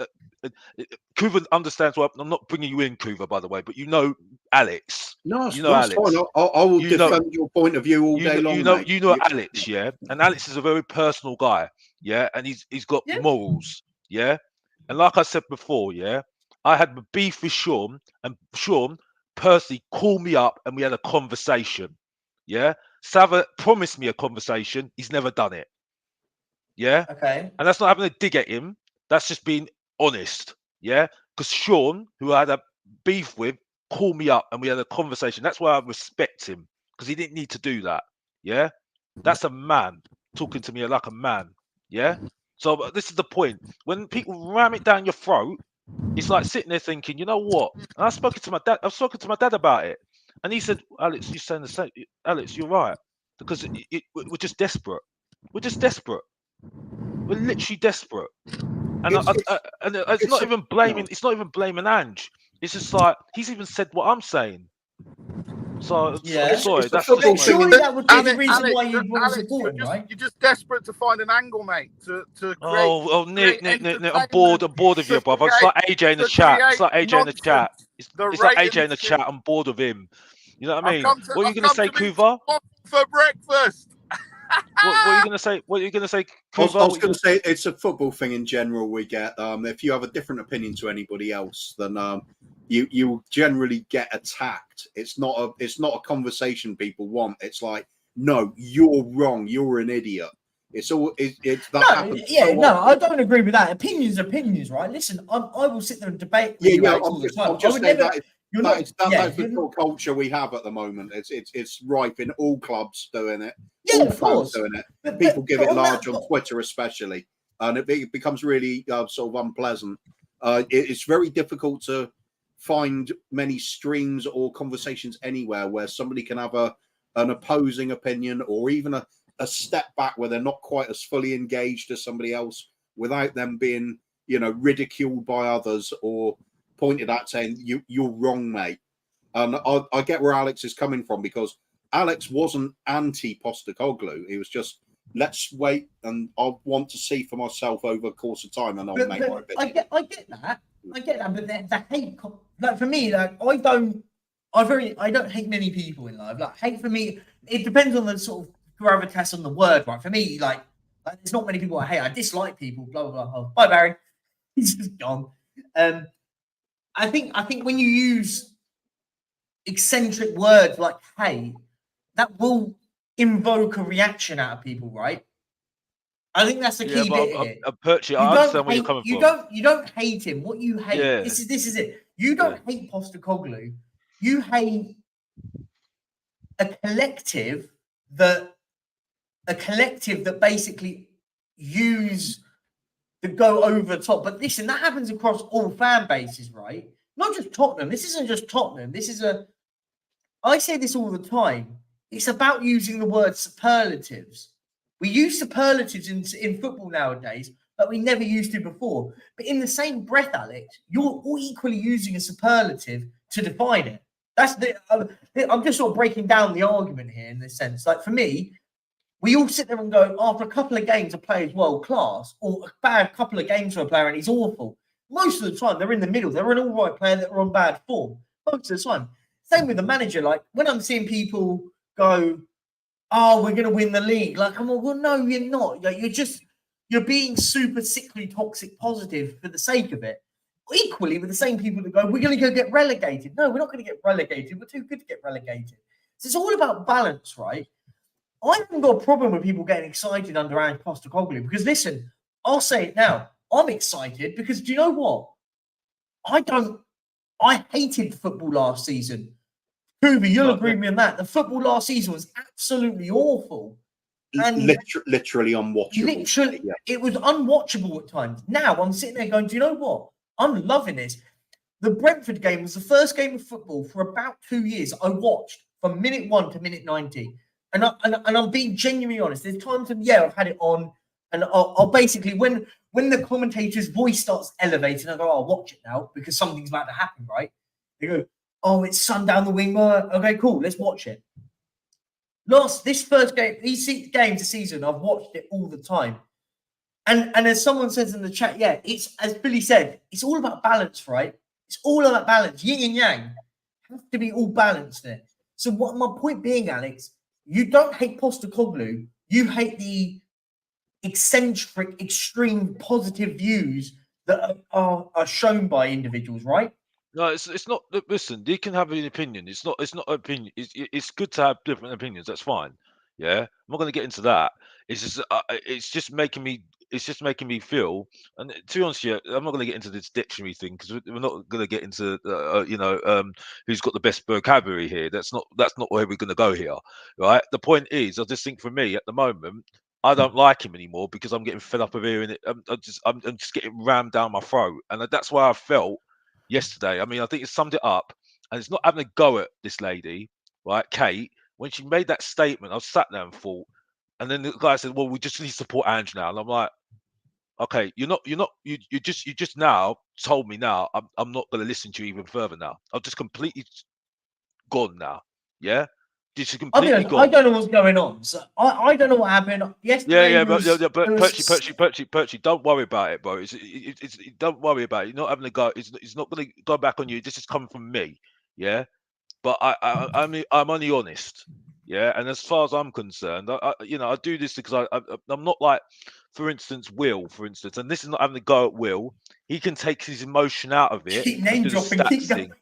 Kuva understands. Well, I'm not bringing you in, Kuva, by the way, but you know Alex. No, You know that's Alex. fine. I will You know- defend your point of view all day long, mate. You know Alex, yeah, and Alex is a very personal guy, yeah, and he's got Yeah. morals, yeah, and like I said before, yeah, I had a beef with Sean, and Sean personally called me up, and we had a conversation, yeah. Sava promised me a conversation, he's never done it, yeah, Okay. and that's not having a dig at him, that's just being honest, yeah, because Sean, who I had a beef with, called me up, and we had a conversation. That's why I respect him, because he didn't need to do that. Yeah, that's a man talking to me like a man. Yeah. So this is the point. When people ram it down your throat, it's like sitting there thinking, you know what? And I've spoken to my dad. I've spoken to my dad about it, and he said, "Alex, you're saying the same. Alex, you're right, because we're just desperate. We're just desperate. We're literally desperate." And it's not even blaming. It's not even blaming Ange. It's just like he's even said what I'm saying. So Yeah. I'm sorry. It's the That's football just thing. Surely that would be the Alex, reason why Alex, you want to support him, you're right? just desperate to find an angle, mate, to create. oh Nick, create I'm bored. I'm bored of you, brother. It's like AJ in the chat. It's like AJ in the chat. It's like AJ in the chat. I'm bored of him. You know what I mean? What are you going to say, Kuva? For breakfast. What are you going to say? What are you going to say, I was Kuva? going to say it's a football thing in general. We get if you have a different opinion to anybody else, then you generally get attacked. It's not a conversation people want. It's like, no, you're wrong. You're an idiot. It's that No, happens. yeah, so no, often. I don't agree with that. Opinions, right? Listen, I will sit there and debate with you Alex, all the time. I'm just saying that's the sort of culture we have at the moment. It's rife in all clubs doing it. Yeah, all of course. doing it. But People give it large on on Twitter, especially, and it becomes really sort of unpleasant. It's very difficult to find many streams or conversations anywhere where somebody can have an opposing opinion or even a step back where they're not quite as fully engaged as somebody else without them being, ridiculed by others or pointed at saying you're wrong, mate. And I get where Alex is coming from, because Alex wasn't anti-Postecoglou. He was just, let's wait, and I want to see for myself over the course of time, and I'll make my opinion. I get that, but the hate, like for me, like I don't hate many people in life. Like hate for me, it depends on the sort of gravitas on the word, right? For me, like there's not many people I hate. I dislike people. Blah blah blah. Oh, bye, Barry. He's just gone. I think when you use eccentric words like hate, that will invoke a reaction out of people, right? I think that's the key bit here. I understand where you're coming from. You don't hate him. What you hate, this is it. You don't hate Postecoglou. You hate a collective that basically use the go over the top. But listen, that happens across all fan bases, right? Not just Tottenham. This isn't just Tottenham. I say this all the time. It's about using the word superlatives. We use superlatives in football nowadays, but we never used to before. But in the same breath, Alex, you're all equally using a superlative to define it. I'm just sort of breaking down the argument here in this sense. Like for me, we all sit there and go, after a couple of games, a player is world class, or a bad couple of games for a player and he's awful. Most of the time, they're in the middle. They're an all right player that are on bad form. Most of the time. Same with the manager. Like when I'm seeing people go, oh, we're going to win the league. Like, I'm like, well, no, you're not. You're being super sickly, toxic, positive for the sake of it. Equally with the same people that go, we're going to go get relegated. No, we're not going to get relegated. We're too good to get relegated. So it's all about balance, right? I haven't got a problem with people getting excited under Ange Postecoglou because, listen, I'll say it now. I'm excited because do you know what? I hated football last season. Kuva, you'll agree with me on that. The football last season was absolutely awful. And literally unwatchable. It was unwatchable at times. Now I'm sitting there going, do you know what? I'm loving this. The Brentford game was the first game of football for about 2 years I watched from minute 1 to minute 90. And I'm being genuinely honest. There's times when, I've had it on, and I'll basically, when the commentator's voice starts elevating, I go, I'll watch it now because something's about to happen, right? They go, oh, it's sun down the wing. Okay, cool. Let's watch it. This first game, these games this season, I've watched it all the time. And as someone says in the chat, yeah, it's as Billy said, it's all about balance, right? It's all about balance. Yin and yang have to be all balanced there. So what my point being, Alex, you don't hate Postecoglou, you hate the eccentric, extreme positive views that are shown by individuals, right? No, it's not. Listen, you can have an opinion. It's not opinion. It's good to have different opinions. That's fine. Yeah, I'm not going to get into that. It's just making me. It's just making me feel. And to be honest, yeah, I'm not going to get into this dictionary thing because we're not going to get into who's got the best vocabulary here. That's not where we're going to go here, right? The point is, I just think for me at the moment, I don't like him anymore because I'm getting fed up of hearing it. I'm just getting rammed down my throat, and that's why I felt yesterday. I mean, I think it summed it up, and it's not having a go at this lady, right, Kate, when she made that statement. I sat there and thought, and then the guy said, "Well, we just need to support Ange now," and I'm like, "Okay, you just now told me now. I'm not going to listen to you even further now. I've just completely gone now. Yeah, just I'll be completely honest, I gone." don't know what's going on. So I don't know what happened yesterday. Yeah, But Perchy, don't worry about it, bro. Don't worry about it. You're not having a go. It's not going to go back on you. This is coming from me. Yeah, but I mean, I'm only honest. Yeah, and as far as I'm concerned, I do this because I'm not like, for instance, Will, for instance, and this is not having a go at Will. He can take his emotion out of it keep and name do the dropping, keep stats going. thing.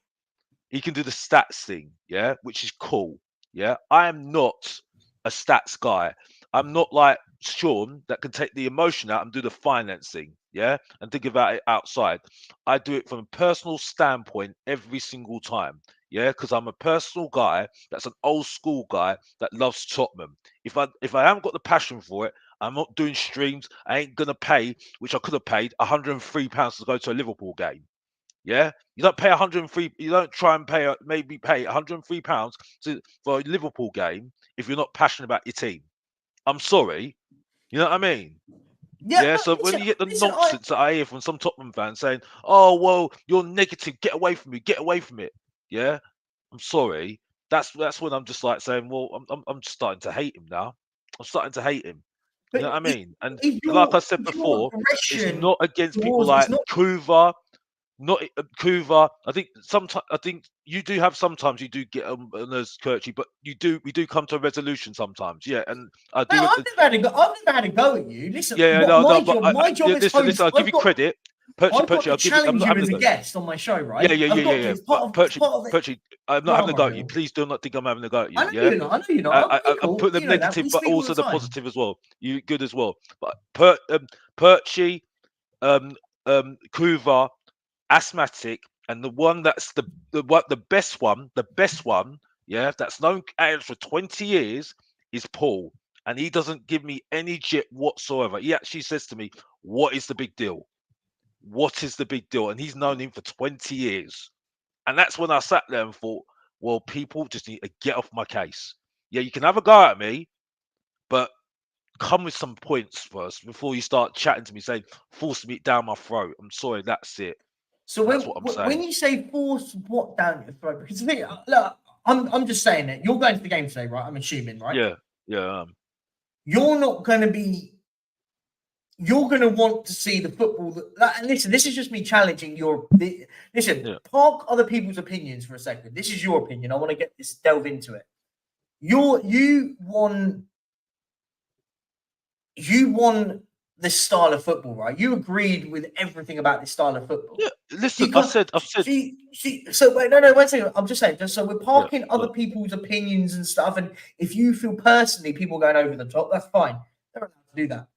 He can do the stats thing, yeah, which is cool. Yeah, I am not a stats guy. I'm not like Sean that can take the emotion out and do the financing, yeah, and think about it outside. I do it from a personal standpoint every single time, yeah, because I'm a personal guy. That's an old school guy that loves Tottenham. If I haven't got the passion for it, I'm not doing streams. I ain't gonna pay, which I could have paid £103 to go to a Liverpool game. Yeah, you don't pay 103. You don't try and maybe pay £103 for a Liverpool game if you're not passionate about your team. I'm sorry, you know what I mean? Yeah, Yeah. but So when listen, you get the listen, nonsense that I hear from some Tottenham fans saying, "Oh well, you're negative. Get away from me. Get away from it." Yeah. I'm sorry. That's when I'm just like saying, "Well, I'm just starting to hate him now. I'm starting to hate him." You but know what I mean? And if like I your said if your before, it's aggression not against people towards it's like not Kuva, not Kuva. I think sometimes I think you do have sometimes you do get on those Kirchy, but we do come to a resolution sometimes. Yeah, and I no, do. I've never had a go at you. Listen, Yeah, what no, my but job, my job yeah, as listen, host, I'll give you credit, I've got Perchy. to I'll give you. I'm challenge not you having as a a go. guest on my show, Yeah, right? yeah, yeah, I've yeah, got to. yeah. It's But it's part of it. Perchy, I'm not having a go at you. Drama. Please do not think I'm having a go at you. I know Yeah, you're not. I know you're not. Okay, I'm cool. putting the You know that. negative, We but speak all also the the time. positive as well. You good as well. But Perchy, um, Kuva, asthmatic, and the one that's the best one, yeah, that's known as for 20 years is Paul, and he doesn't give me any jit whatsoever. He actually says to me, "What is the big deal? What is the big deal?" And he's known him for 20 years, and that's when I sat there and thought, well, people just need to get off my case. Yeah, you can have a go at me, but come with some points first before you start chatting to me, saying forcing me down my throat. I'm sorry, that's it. So That's what I'm when saying. you say force what down your throat, because the thing, look, I'm just saying it. You're going to the game today, right? I'm assuming, right? Yeah, yeah. You're not going to be. You're going to want to see the football. And listen, this is just me challenging your. Listen, Yeah. park other people's opinions for a second. This is your opinion. I want to delve into it. You won this style of football, right? You agreed with everything about this style of football. Yeah, listen, You I've can't said, see. So wait, no, wait a second. I'm just saying. So we're yeah, parking other people's opinions and stuff. And if you feel personally people going over the top, that's fine. They're allowed to do that.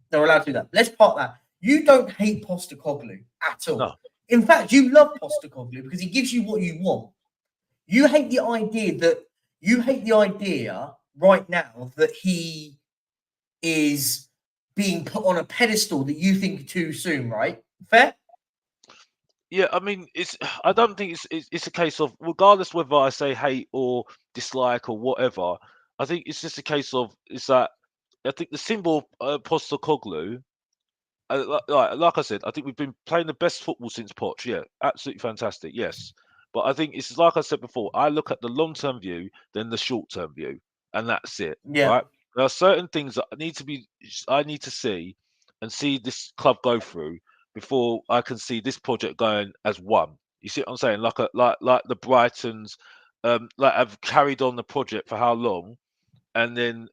They're allowed to do that. Let's park that. You don't hate Postecoglou at all. no, In fact, you love Postecoglou because he gives you what you want. You hate the idea right now that he is being put on a pedestal that you think too soon, right? Fair? yeah. I mean, I don't think it's a case of regardless whether I say hate or dislike or whatever. I think it's just a case of is that I think the symbol Postecoglou. Like I said, I think we've been playing the best football since Poch. Yeah, absolutely fantastic. Yes, but I think it's like I said before. I look at the long-term view, then the short-term view, and that's it. Yeah. Right? There are certain things that I need to see and see this club go through before I can see this project going as one. You see what I'm saying? Like the Brightons, like have carried on the project for how long, and then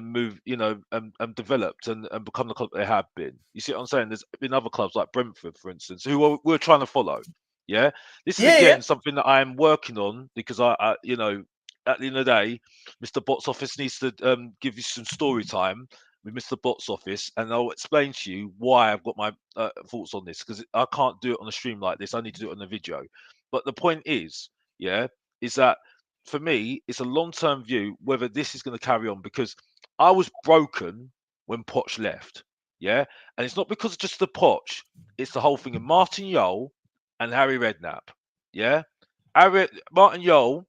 move, and developed and become the club they have been. You see what I'm saying? There's been other clubs like Brentford, for instance, who we're trying to follow. Yeah, this is again something that I am working on because I at the end of the day, Mr. Box Office needs to give you some story time with Mr. Box Office, and I'll explain to you why I've got my thoughts on this, because I can't do it on a stream like this. I need to do it on a video. But the point is, is that for me, it's a long-term view whether this is going to carry on, because I was broken when Poch left. Yeah, and it's not because of just the Poch, it's the whole thing of Martin Jol and Harry Redknapp. Yeah, Martin Jol,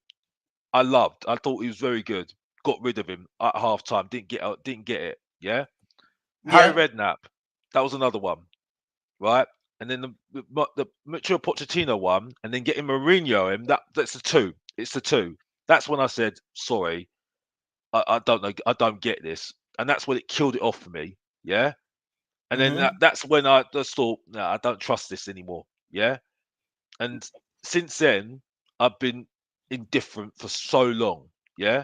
I loved. I thought he was very good. Got rid of him at half time. Didn't get it. Yeah. Harry Redknapp, that was another one, right? And then the Mauricio Pochettino one, and then getting Mourinho in. That's the two. It's the two. That's when I said, sorry, I don't know. I don't get this, and that's when it killed it off for me. Yeah. And then that's when I just thought, no, I don't trust this anymore. Yeah. And since then, I've been indifferent for so long. Yeah.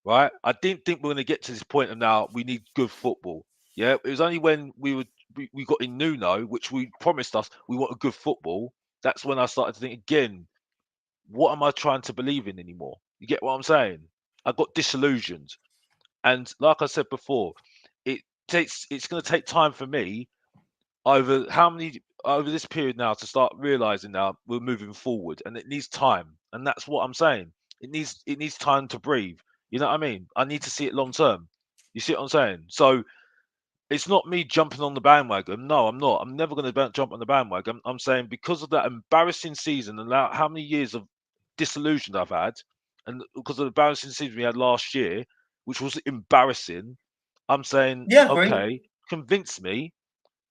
Right. I didn't think we're going to get to this point of now we need good football. Yeah. It was only when we got in Nuno, which we promised us we wanted good football. That's when I started to think again, what am I trying to believe in anymore? You get what I'm saying? I got disillusioned. And like I said before, it's going to take time for me over this period now to start realizing now we're moving forward, and it needs time. And that's what I'm saying. It needs time to breathe. You know what I mean? I need to see it long term. You see what I'm saying? So it's not me jumping on the bandwagon. No, I'm not. I'm never going to jump on the bandwagon. I'm saying because of that embarrassing season and how many years of disillusion I've had, and because of the embarrassing season we had last year, which was embarrassing, I'm saying, okay, convince me.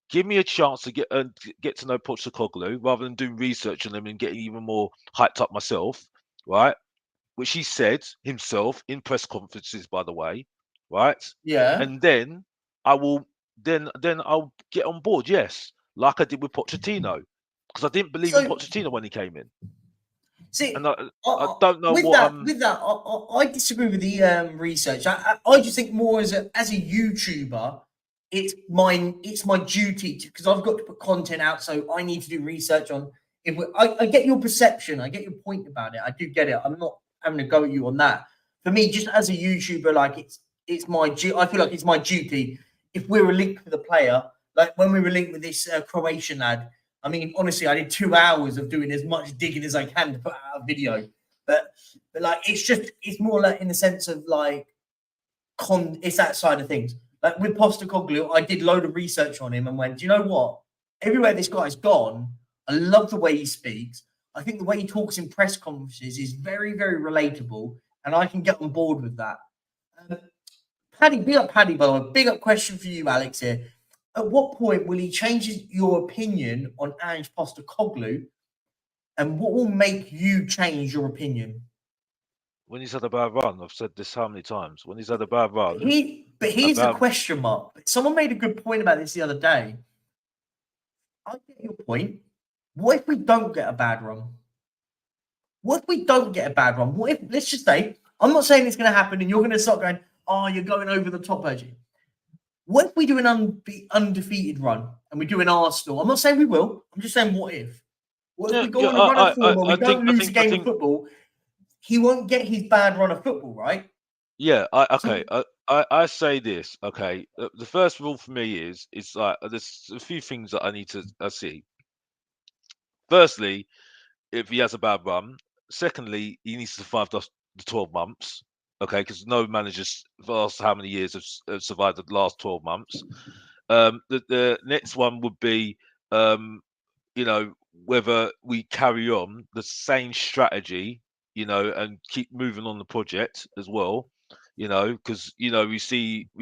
Give me a chance to get to know Pochettino rather than doing research on him and getting even more hyped up myself, right? Which he said himself in press conferences, by the way, right? Yeah. And then I will then I'll get on board, yes, like I did with Pochettino, because I didn't believe in Pochettino when he came in. See, and I don't know with what that. With that, I disagree with the research. I just think more as a YouTuber, it's my duty because I've got to put content out, so I need to do research on. I get your perception, I get your point about it. I do get it. I'm not having to go at you on that. For me, just as a YouTuber, like it's my I feel like it's my duty. If we're linked with a player, like when we were linked with this Croatian lad. I mean, honestly, I did 2 hours of doing as much digging as I can to put out a video. But like, it's more like in the sense of like, it's that side of things. Like with Postecoglou, I did load of research on him and went, do you know what? Everywhere this guy's gone, I love the way he speaks. I think the way he talks in press conferences is very, very relatable, and I can get on board with that. Paddy, big up Paddy, by the way. Big up question for you, Alex, here. At what point will he change your opinion on Ange Postecoglou, and what will make you change your opinion? When he's had a bad run, I've said this how many times? When he's had a bad run, here's a question mark. Someone made a good point about this the other day. I get your point. What if we don't get a bad run? What if we don't get a bad run? What if, let's just say, I'm not saying it's going to happen, and you're going to start going, oh, you're going over the top, Urgy. What if we do an undefeated run and we do an Arsenal? I'm not saying we will. I'm just saying, what if? What if we go on a run of form where we don't lose a game of football? He won't get his bad run of football, right? Yeah, I say this. Okay, the first rule for me is like there's a few things that I need to see. Firstly, if he has a bad run. Secondly, he needs to survive the 12 months. Okay, because no managers for the last how many years have survived the last 12 months. The next one would be, whether we carry on the same strategy, and keep moving on the project as well. Because we've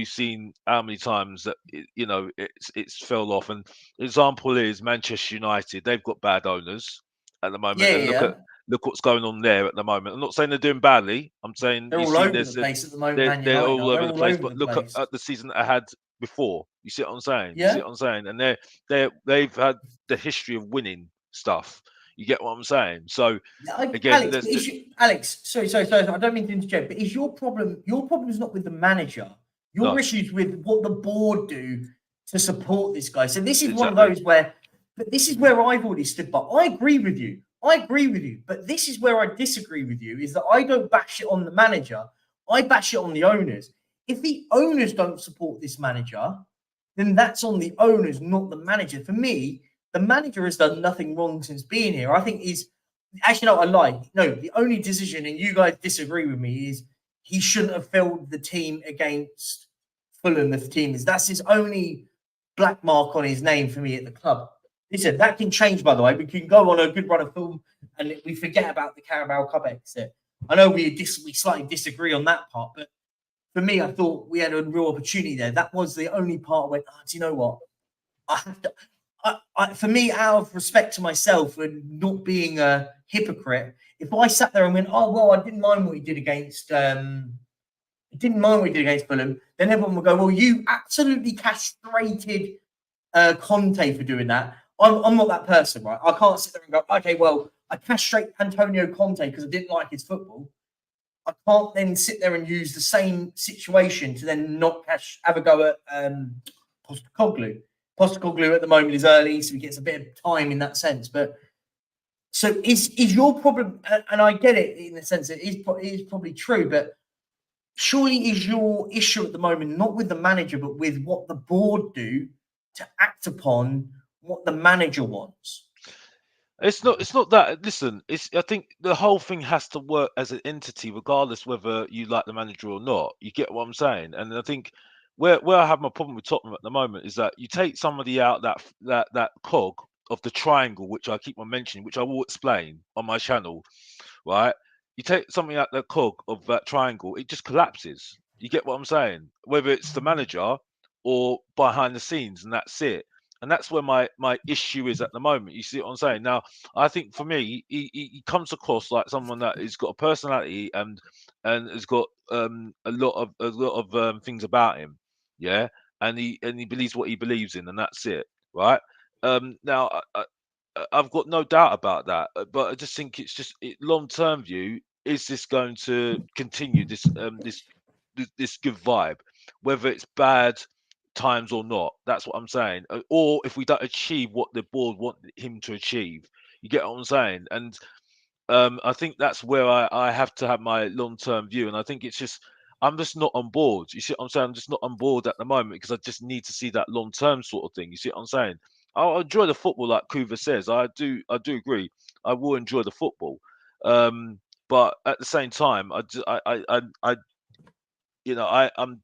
seen how many times that it's fell off. And example is Manchester United. They've got bad owners at the moment, and look what's going on there at the moment. I'm not saying they're doing badly. I'm saying they're all over the place at the moment. They're all over the place. But look at the season that I had before. You see what I'm saying? You Yeah. see what I'm saying? And they've had the history of winning stuff. You get what I'm saying? So again, Alex, sorry, I don't mean to interject, but is your problem is not with the manager. Your issue's with what the board do to support this guy. So this is one of those where, but this is where I've already stood by. I agree with you. But this is where I disagree with you, is that I don't bash it on the manager. I bash it on the owners. If the owners don't support this manager, then that's on the owners, not the manager. For me, the manager has done nothing wrong since being here. I think he's actually, no, I lie. No, the only decision, and you guys disagree with me, is he shouldn't have filled the team against Fulham. If the team is, that's his only black mark on his name for me at the club. Listen, that can change, by the way. We can go on a good run of film and we forget about the Carabao Cup exit. I know we slightly disagree on that part, but for me, I thought we had a real opportunity there. That was the only part I went, do you know what? I have to. For me, out of respect to myself and not being a hypocrite, if I sat there and went, oh well, I didn't mind what he did against, Fulham, then everyone would go, well, you absolutely castrated Conte for doing that. I'm not that person, right? I can't sit there and go, okay, well, I castrate Antonio Conte because I didn't like his football. I can't then sit there and use the same situation to then not have a go at Postecoglou. Postecoglou at the moment is early, so he gets a bit of time in that sense. But so is your problem, and I get it in the sense that it is probably true, but surely is your issue at the moment not with the manager, but with what the board do to act upon what the manager wants? It's not that. Listen, I think the whole thing has to work as an entity, regardless whether you like the manager or not. You get what I'm saying? And I think where I have my problem with Tottenham at the moment is that you take somebody out that cog of the triangle, which I keep on mentioning, which I will explain on my channel, right? You take something out the cog of that triangle, it just collapses. You get what I'm saying? Whether it's the manager or behind the scenes, and that's it. And that's where my issue is at the moment. You see what I'm saying? Now, I think for me, he comes across like someone that has got a personality and has got a lot of things about him, yeah. And he believes what he believes in, and that's it, right? Now, I've got no doubt about that, but I just think it's just long term view. Is this going to continue this good vibe, whether it's bad times or not? That's what I'm saying. Or if we don't achieve what the board want him to achieve, you get what I'm saying? And I think that's where I have to have my long-term view. And I think it's just I'm just not on board. You see what I'm saying? I'm just not on board at the moment because I just need to see that long-term sort of thing. You see what I'm saying? I'll enjoy the football, like Kuva says. I do agree. I will enjoy the football. But at the same time, I'm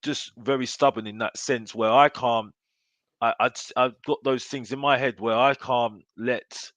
just very stubborn in that sense where I can't. I've got those things in my head where I can't let.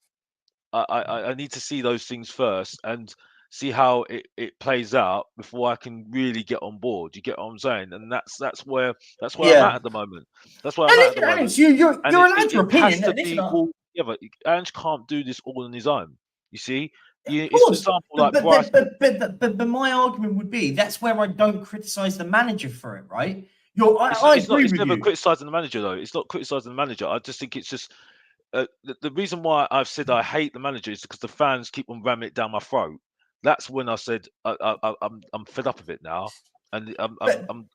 I need to see those things first and see how it plays out before I can really get on board. You get what I'm saying? And that's where I'm at the moment. That's where I'm at the moment. Alex, you're allowed your opinion. Has to be all together. Ange can't do this all on his own. You see? Of It's course, an example like Bryce. But my argument would be that's where I don't criticize the manager for it, right? It's never criticizing the manager though. It's not criticizing the manager. I just think it's just the reason why I've said I hate the manager is because the fans keep on ramming it down my throat. That's when I said I'm fed up of it now, and I'm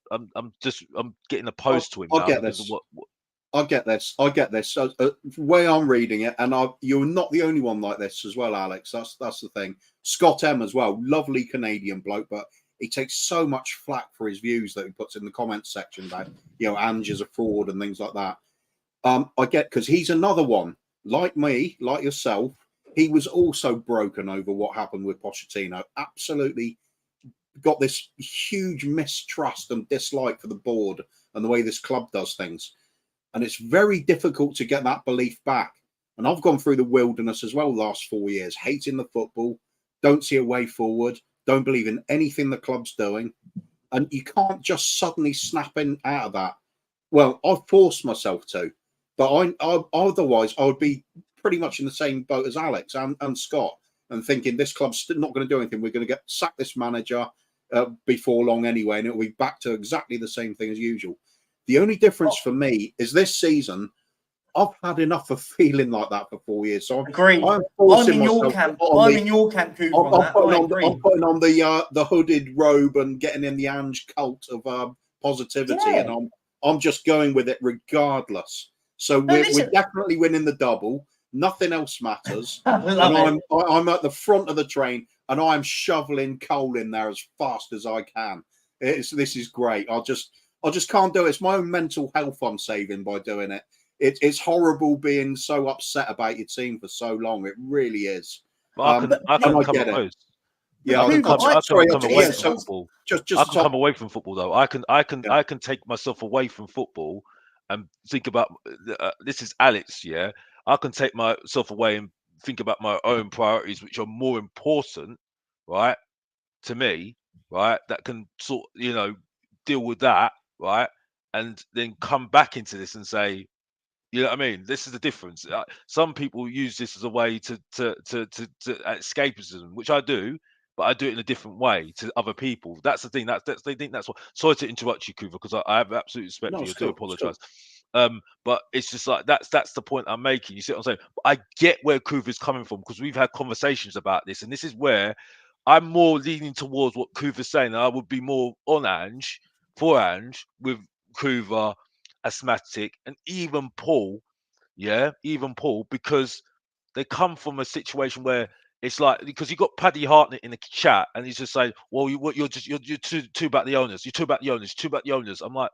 getting opposed to him now because of what. I get this. So the way I'm reading it, and you're not the only one like this as well, Alex. That's the thing. Scott M as well, lovely Canadian bloke, but he takes so much flack for his views that he puts in the comments section about, Ange is a fraud and things like that. I get, because he's another one like me, like yourself. He was also broken over what happened with Pochettino. Absolutely got this huge mistrust and dislike for the board and the way this club does things. And it's very difficult to get that belief back. And I've gone through the wilderness as well the last 4 years, hating the football, don't see a way forward, don't believe in anything the club's doing. And you can't just suddenly snap in out of that. Well, I've forced myself to, but otherwise I would be pretty much in the same boat as Alex and Scott and thinking this club's not going to do anything. We're going to sack this manager before long anyway, and it'll be back to exactly the same thing as usual. The only difference for me is this season, I've had enough of feeling like that for 4 years. So Agreed. I'm forcing I'm in your myself camp. to put on I'm the, in your camp, Cooper, I'm, on I'm that. putting I on, agree. I'm putting on the hooded robe and getting in the Ange cult of positivity, Yeah. and I'm just going with it regardless. So No, we're listen. definitely winning the double. Nothing else matters. I love And it. I'm at the front of the train, and I'm shoveling coal in there as fast as I can. This is great. I just can't do it. It's my own mental health I'm saving by doing it. It's horrible being so upset about your team for so long. It really is. But I can And I come get it. close. Yeah, I can come away yeah, from football. just I can come away from football though. I can take myself away from football and think about this is Alex, yeah. I can take myself away and think about my own priorities, which are more important, right, to me, right. That can deal with that, right, and then come back into this and say, you know what I mean? This is the difference. Some people use this as a way to escapism, which I do, but I do it in a different way to other people. That's the thing. That's they think that's what. Sorry to interrupt you, Kuva, because I have absolute respect No, for you. it's I do cool. It's cool. apologise. But it's just like that's the point I'm making. You see what I'm saying? But I get where Kuva's coming from because we've had conversations about this, and this is where I'm more leaning towards what Kuva's saying. I would be more on Ange for Ange with Kuva, Asthmatic, and even Paul, because they come from a situation where it's like because you got Paddy Hartnett in the chat and he's just saying, "Well, you're too about the owners. You're too about the owners. Too about the owners." I'm like,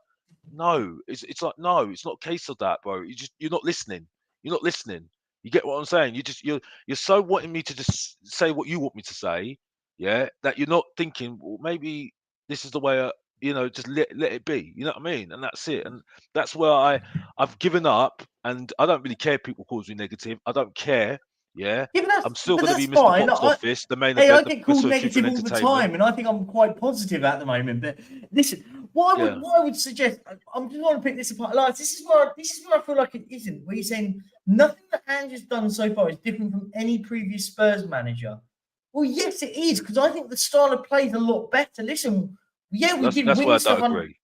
no, it's like no, it's not a case of that, bro. You're not listening. You're not listening. You get what I'm saying? You're so wanting me to just say what you want me to say, yeah, that you're not thinking. Well, maybe this is the way. Just let it be. You know what I mean? And that's it. And that's where I've given up, and I don't really care if people calls me negative. I don't care. Yeah, Yeah, I'm still going to that's be Mr. fine. Box Office, the main Hey, I event, the get called pursuit of truth negative and all the entertainment. time, and I think I'm quite positive at the moment. But listen, what I would suggest, I'm just want to pick this apart. Like, this is where I feel like it isn't. Where you're saying nothing that Ange has done so far is different from any previous Spurs manager. Well, yes, it is because I think the style of play is a lot better. Listen, yeah, we did That's win where I stuff. don't agree.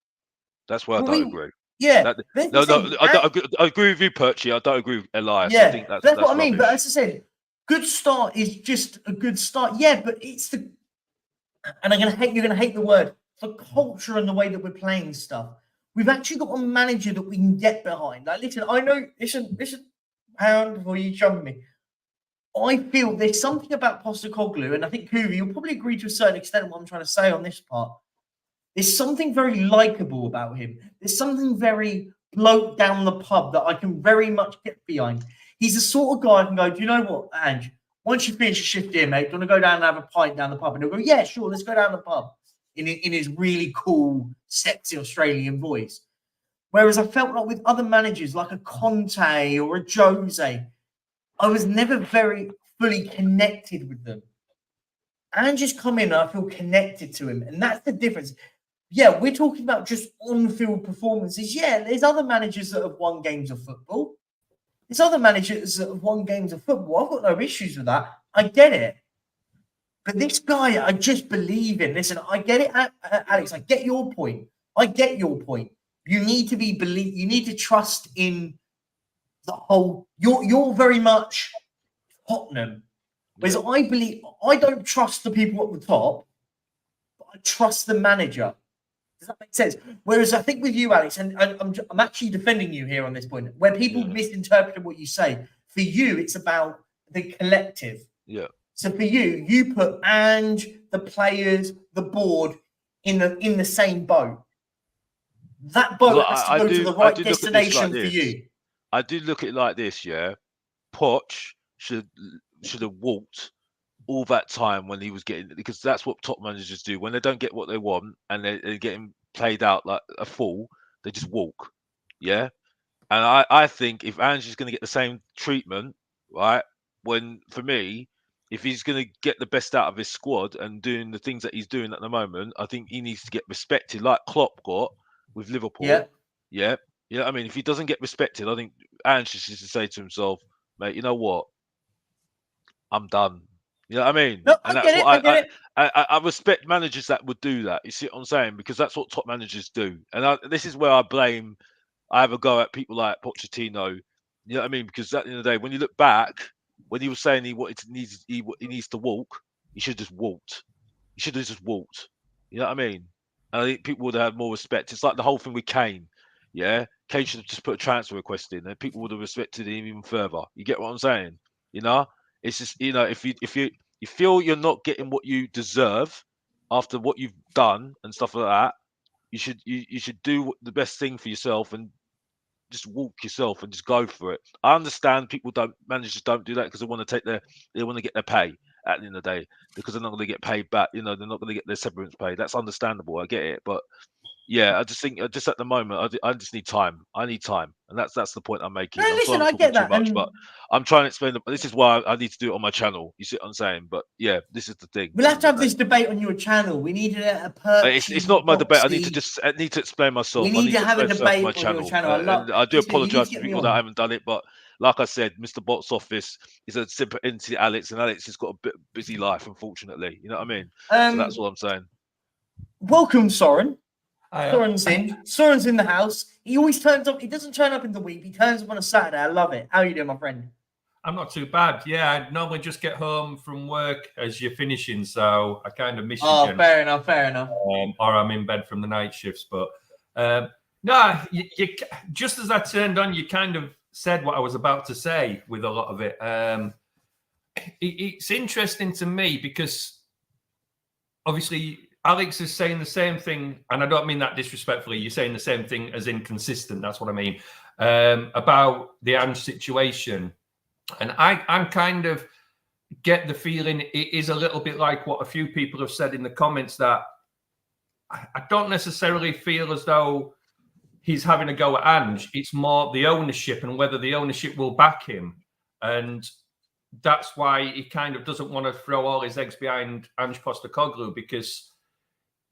That's where I don't agree. Yeah, I agree with you, Perchy. I don't agree with Elias. Yeah, I think that's what I mean. rubbish. But as I said, good start is just a good start. Yeah, but it's the, and you're gonna hate the word, the culture and the way that we're playing stuff. We've actually got a manager that we can get behind. Like, listen, I know, listen, Pound, before you jump me. I feel there's something about Postecoglou, and I think Kuvi, you'll probably agree to a certain extent what I'm trying to say on this part. There's something very likable about him. There's something very bloke down the pub that I can very much get behind. He's the sort of guy I can go, do you know what, Ange? Once you finish your shift here, mate, do you want to go down and have a pint down the pub? And he'll go, yeah, sure, let's go down the pub in his really cool, sexy Australian voice. Whereas I felt like with other managers, like a Conte or a Jose, I was never very fully connected with them. Ange just come in and I feel connected to him. And that's the difference. Yeah, we're talking about just on-field performances. Yeah, there's other managers that have won games of football. There's other managers that have won games of football. I've got no issues with that. I get it. But this guy, I just believe in. Listen, I get it, Alex. I get your point. You need to you need to trust in the whole. You're very much Tottenham. Whereas I don't trust the people at the top, but I trust the manager. Does that make sense? Whereas I think with you, Alex, and I'm actually defending you here on this point, where people misinterpret what you say. For you, it's about the collective. Yeah. So for you, you put Ange, the players, the board in the same boat. That boat has to go to the right destination for you. I do look at it like this, yeah. Poch should have walked all that time when he was getting, because that's what top managers do when they don't get what they want and they're getting played out like a fool. They just walk, yeah. And I think if Ange is going to get the same treatment, right? When for me, if he's going to get the best out of his squad and doing the things that he's doing at the moment, I think he needs to get respected, like Klopp got with Liverpool. Yeah. I mean, if he doesn't get respected, I think Ange just needs to say to himself, mate, you know what? I'm done. You know what I mean? No, And I that's get it. what I get it. I respect managers that would do that. You see what I'm saying? Because that's what top managers do. And this is where I have a go at people like Pochettino. You know what I mean? Because at the end of the day, when you look back, when he was saying he needs to walk, he should have just walked. He should have just walked. You know what I mean? And I think people would have had more respect. It's like the whole thing with Kane. Yeah, Kane should have just put a transfer request in, and people would have respected him even further. You get what I'm saying? You know, it's just if you feel you're not getting what you deserve after what you've done and stuff like that, you should do the best thing for yourself and just walk yourself and just go for it. I understand managers don't do that because they want to get their pay at the end of the day because they're not going to get paid back. You know, they're not going to get their severance pay. That's understandable. I get it, but yeah, I just think just at the moment, I just need time. I need time, and that's the point I'm making. No, I'm listen, sorry I'm I talking get too that. much, And but I'm trying to explain. This is why I need to do it on my channel. You see what I'm saying? But yeah, this is the thing. we'll have to have this debate on your channel. We need a It's not my debate. I need to explain myself. We need to have a explain myself on my debate on your channel. channel. And I do Listen, you need apologise to to get me people that on. haven't done it, but like I said, Mr. Box Office is a simple into Alex, and Alex has got a bit busy life, unfortunately. You know what I mean? So that's all I'm saying. Welcome, Soren. Hi, Soren's in. Soren's in the house. He always turns up. He doesn't turn up in the week. He turns up on a Saturday. I love it. How are you doing, my friend? I'm not too bad. Yeah, I normally just get home from work as you're finishing, so I kind of miss you. Oh, fair enough. Fair enough. Or I'm in bed from the night shifts. But no, you just as I turned on, you kind of said what I was about to say with a lot of it. It's interesting to me because obviously Alex is saying the same thing, and I don't mean that disrespectfully. You're saying the same thing as inconsistent. That's what I mean about the Ange situation. And I'm kind of get the feeling it is a little bit like what a few people have said in the comments, that I don't necessarily feel as though he's having a go at Ange. It's more the ownership and whether the ownership will back him. And that's why he kind of doesn't want to throw all his eggs behind Ange Postecoglou, because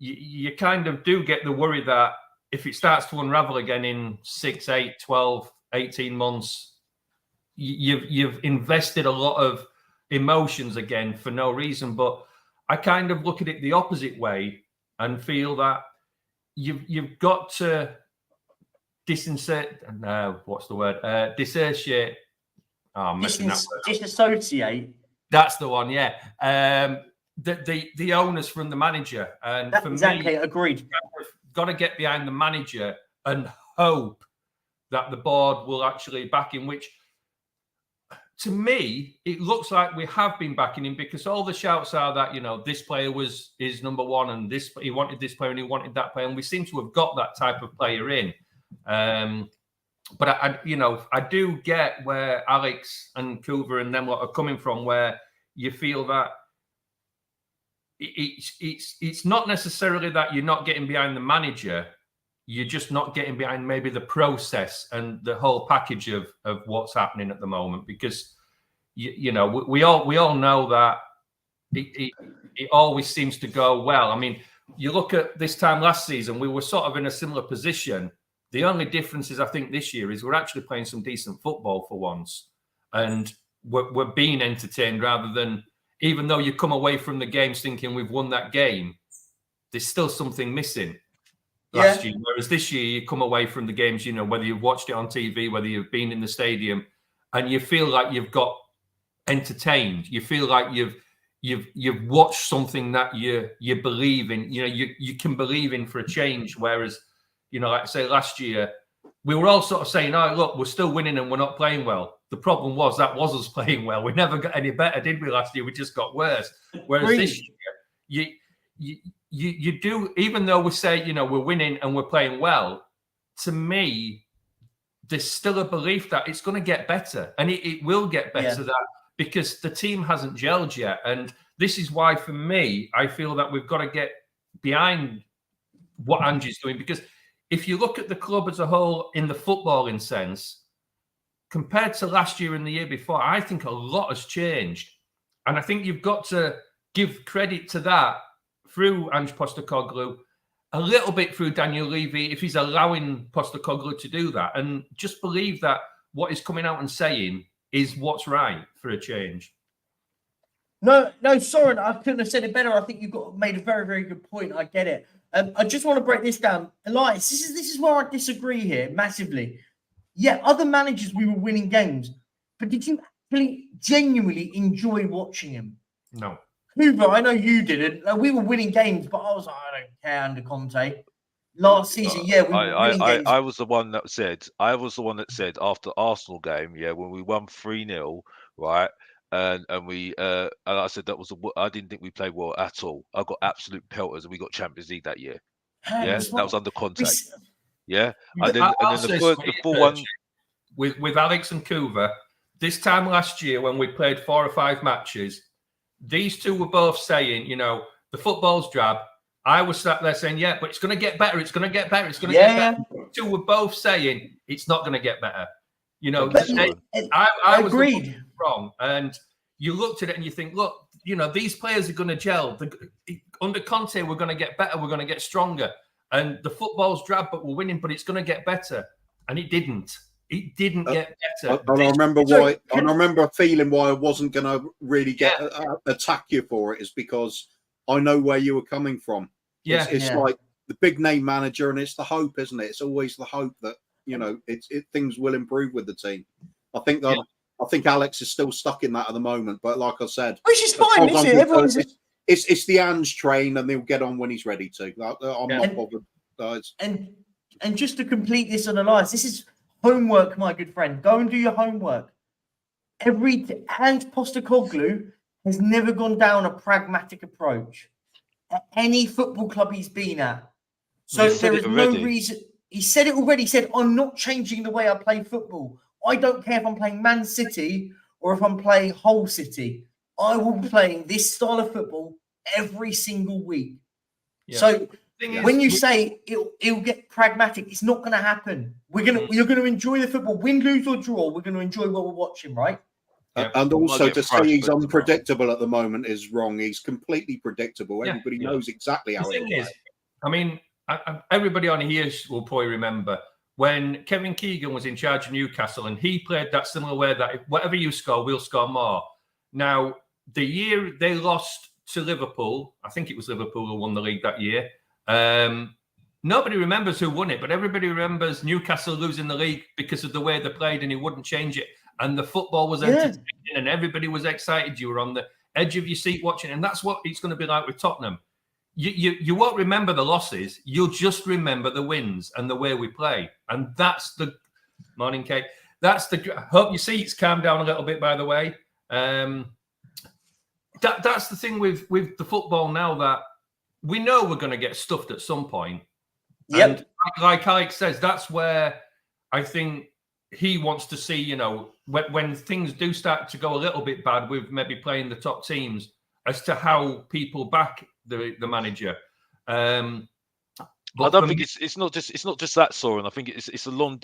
you kind of do get the worry that if it starts to unravel again in 6, 8, 12, 18 months, you've invested a lot of emotions again for no reason. But I kind of look at it the opposite way and feel that you've got to dissociate. Oh, I'm messing that word up. Disassociate. That's the one, yeah. The owners from the manager, and That's for exactly me, agreed. got to get behind the manager and hope that the board will actually back him, which to me, it looks like we have been backing him, because all the shouts are that, this player is number one, and he wanted this player and he wanted that player. And we seem to have got that type of player in. But I do get where Alex and Coover and them lot are coming from, where you feel that it's not necessarily that you're not getting behind the manager. You're just not getting behind maybe the process and the whole package of what's happening at the moment, because we all know that it always seems to go well. I mean, you look at this time last season, we were sort of in a similar position. The only difference is, I think, this year is we're actually playing some decent football for once, and we're being entertained rather than, even though you come away from the games thinking we've won that game, there's still something missing. Last year, whereas this year you come away from the games, whether you've watched it on TV, whether you've been in the stadium, and you feel like you've got entertained. You feel like you've watched something that you believe in. You can believe in for a change. Whereas, like I say, last year we were all sort of saying, "Oh, look, we're still winning and we're not playing well." The problem was us playing well. We never got any better, did we? Last year we just got worse. Whereas this year, you do, even though we say, we're winning and we're playing well, to me, there's still a belief that it's going to get better, and it will get better, because the team hasn't gelled yet. And this is why, for me, I feel that we've got to get behind what Ange's doing, because if you look at the club as a whole in the footballing sense, compared to last year and the year before, I think a lot has changed. And I think you've got to give credit to that through Ange Postecoglou, a little bit through Daniel Levy, if he's allowing Postecoglou to do that, and just believe that what he's coming out and saying is what's right for a change. No, Soren, I couldn't have said it better. I think you've made a very, very good point. I get it. I just want to break this down. Elias, this is where I disagree here massively. Yeah, other managers, we were winning games, but did you actually genuinely enjoy watching him? No. Hoover, I know you didn't. We were winning games, but I was like, I don't care under Conte. Last season, yeah, we were winning games. I was the one that said after Arsenal game, yeah, when we won 3-0, right? And I said I didn't think we played well at all. I got absolute pelters, and we got Champions League that year. Yeah, that was under Conte. Yeah, and then the 4-1 with Alex and Kuva. This time last year, when we played 4 or 5 matches, these two were both saying, the football's drab. I was sat there saying, yeah, but it's going to get better. It's going to get better. It's going to get better. Two were both saying it's not going to get better. I was agreed. Wrong. And you looked at it and you think, look, these players are going to gel. Under Conte, we're going to get better. We're going to get stronger. And the football's drab, but we're winning, but it's going to get better. And it didn't. It didn't get better. And I remember why. I remember feeling why I wasn't going to really attack you for it is because I know where you were coming from. Yeah, it's like the big name manager, and it's the hope, isn't it? It's always the hope that things will improve with the team. I think Alex is still stuck in that at the moment, but like I said, which is fine, isn't it? It's the Ange train, and they'll get on when he's ready to. I'm not bothered, guys. And just to complete this on Elias, this is homework, my good friend. Go and do your homework. Ange Postecoglou has never gone down a pragmatic approach at any football club he's been at. So there is no reason. He said it already. He said, I'm not changing the way I play football. I don't care if I'm playing Man City or if I'm playing Hull City. I will be playing this style of football every single week. Yeah. So when you say it'll get pragmatic, it's not going to happen. You're going to enjoy the football, win, lose or draw. We're going to enjoy what we're watching, right? And also to say he's unpredictable at the moment is wrong. He's completely predictable. Everybody knows exactly how it is. I mean, everybody on here will probably remember when Kevin Keegan was in charge of Newcastle and he played that similar way that whatever you score, we'll score more. Now, the year they lost to Liverpool, I think it was Liverpool who won the league that year. Nobody remembers who won it, but everybody remembers Newcastle losing the league because of the way they played and he wouldn't change it. And the football was entertaining and everybody was excited. You were on the edge of your seat watching. And that's what it's going to be like with Tottenham. You won't remember the losses. You'll just remember the wins and the way we play. And that's the morning, Kate. That's the hope your seats calm down a little bit, by the way. That's the thing with the football now, that we know we're going to get stuffed at some point. Yep. And like Alex says, that's where I think he wants to see, when things do start to go a little bit bad with maybe playing the top teams, as to how people back the manager. I don't think it's not just that, Soren. I think it's a long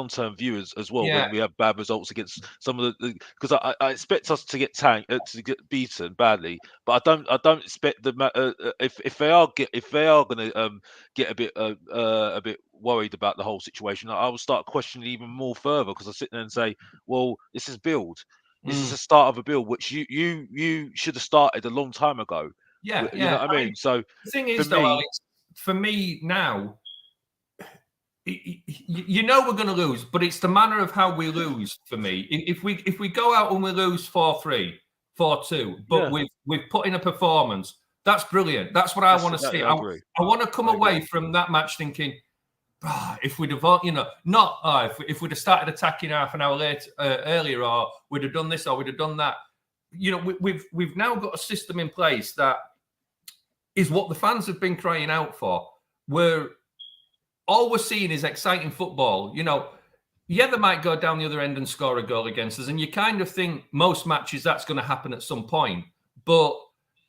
term view as well. When we have bad results against some of the, because I expect us to get beaten badly, but I don't expect the if they are going to get a bit worried about the whole situation, I will start questioning even more further, because I sit there and say, well, this is build. This is the start of a build, which you should have started a long time ago. Yeah, you know what I mean. So the thing is, though, Alex, for me now, we're going to lose, but it's the manner of how we lose for me. If we go out and we lose 4-3, 4-2, but we've put in a performance, that's brilliant. That's what I want to see. I want to come away from that match thinking, if we'd have, if we'd have started attacking half an hour earlier, or we'd have done this or we'd have done that. We've now got a system in place that is what the fans have been crying out for. Where all we're seeing is exciting football. They might go down the other end and score a goal against us, and you kind of think most matches that's going to happen at some point. But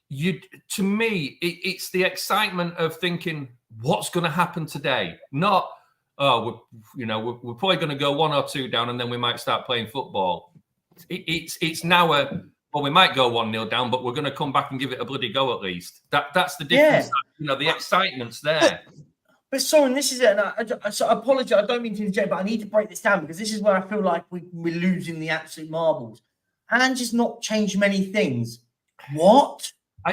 to me, it's the excitement of thinking, what's going to happen today? Not, we're probably going to go 1 or 2 down, and then we might start playing football. It's now we might go 1-0 down, but we're going to come back and give it a bloody go at least. That's the difference. The excitement's there. But Soren, this is it. And I apologize. I don't mean to interject, but I need to break this down, because this is where I feel like we're losing the absolute marbles. And just not changed many things. What?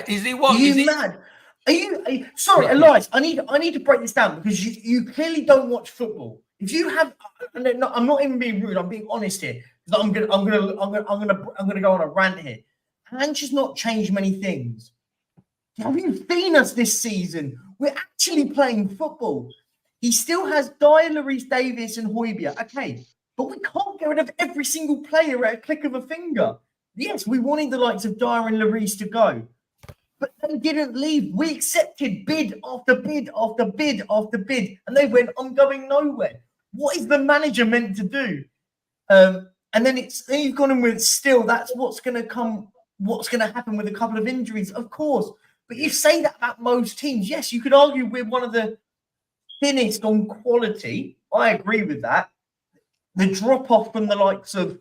Is he Are what? Is you he? mad? Are you sorry, Elias? I need to break this down because you clearly don't watch football. If you have, no, I'm not even being rude. I'm being honest here. I'm gonna go on a rant here. Ange has not changed many things. Have you seen us this season? We're actually playing football. He still has Dyer, Lloris, Davis, and Højbjerg. Okay, but we can't get rid of every single player at a click of a finger. Yes, we wanted the likes of Dyer and Lloris to go, but they didn't leave. We accepted bid after bid after bid after bid, and they went, "I'm going nowhere." What is the manager meant to do? And then you've gone in with still. That's what's going to come. What's going to happen with a couple of injuries, of course. But you say that about most teams. Yes, you could argue we're one of the thinnest on quality. I agree with that. The drop off from the likes of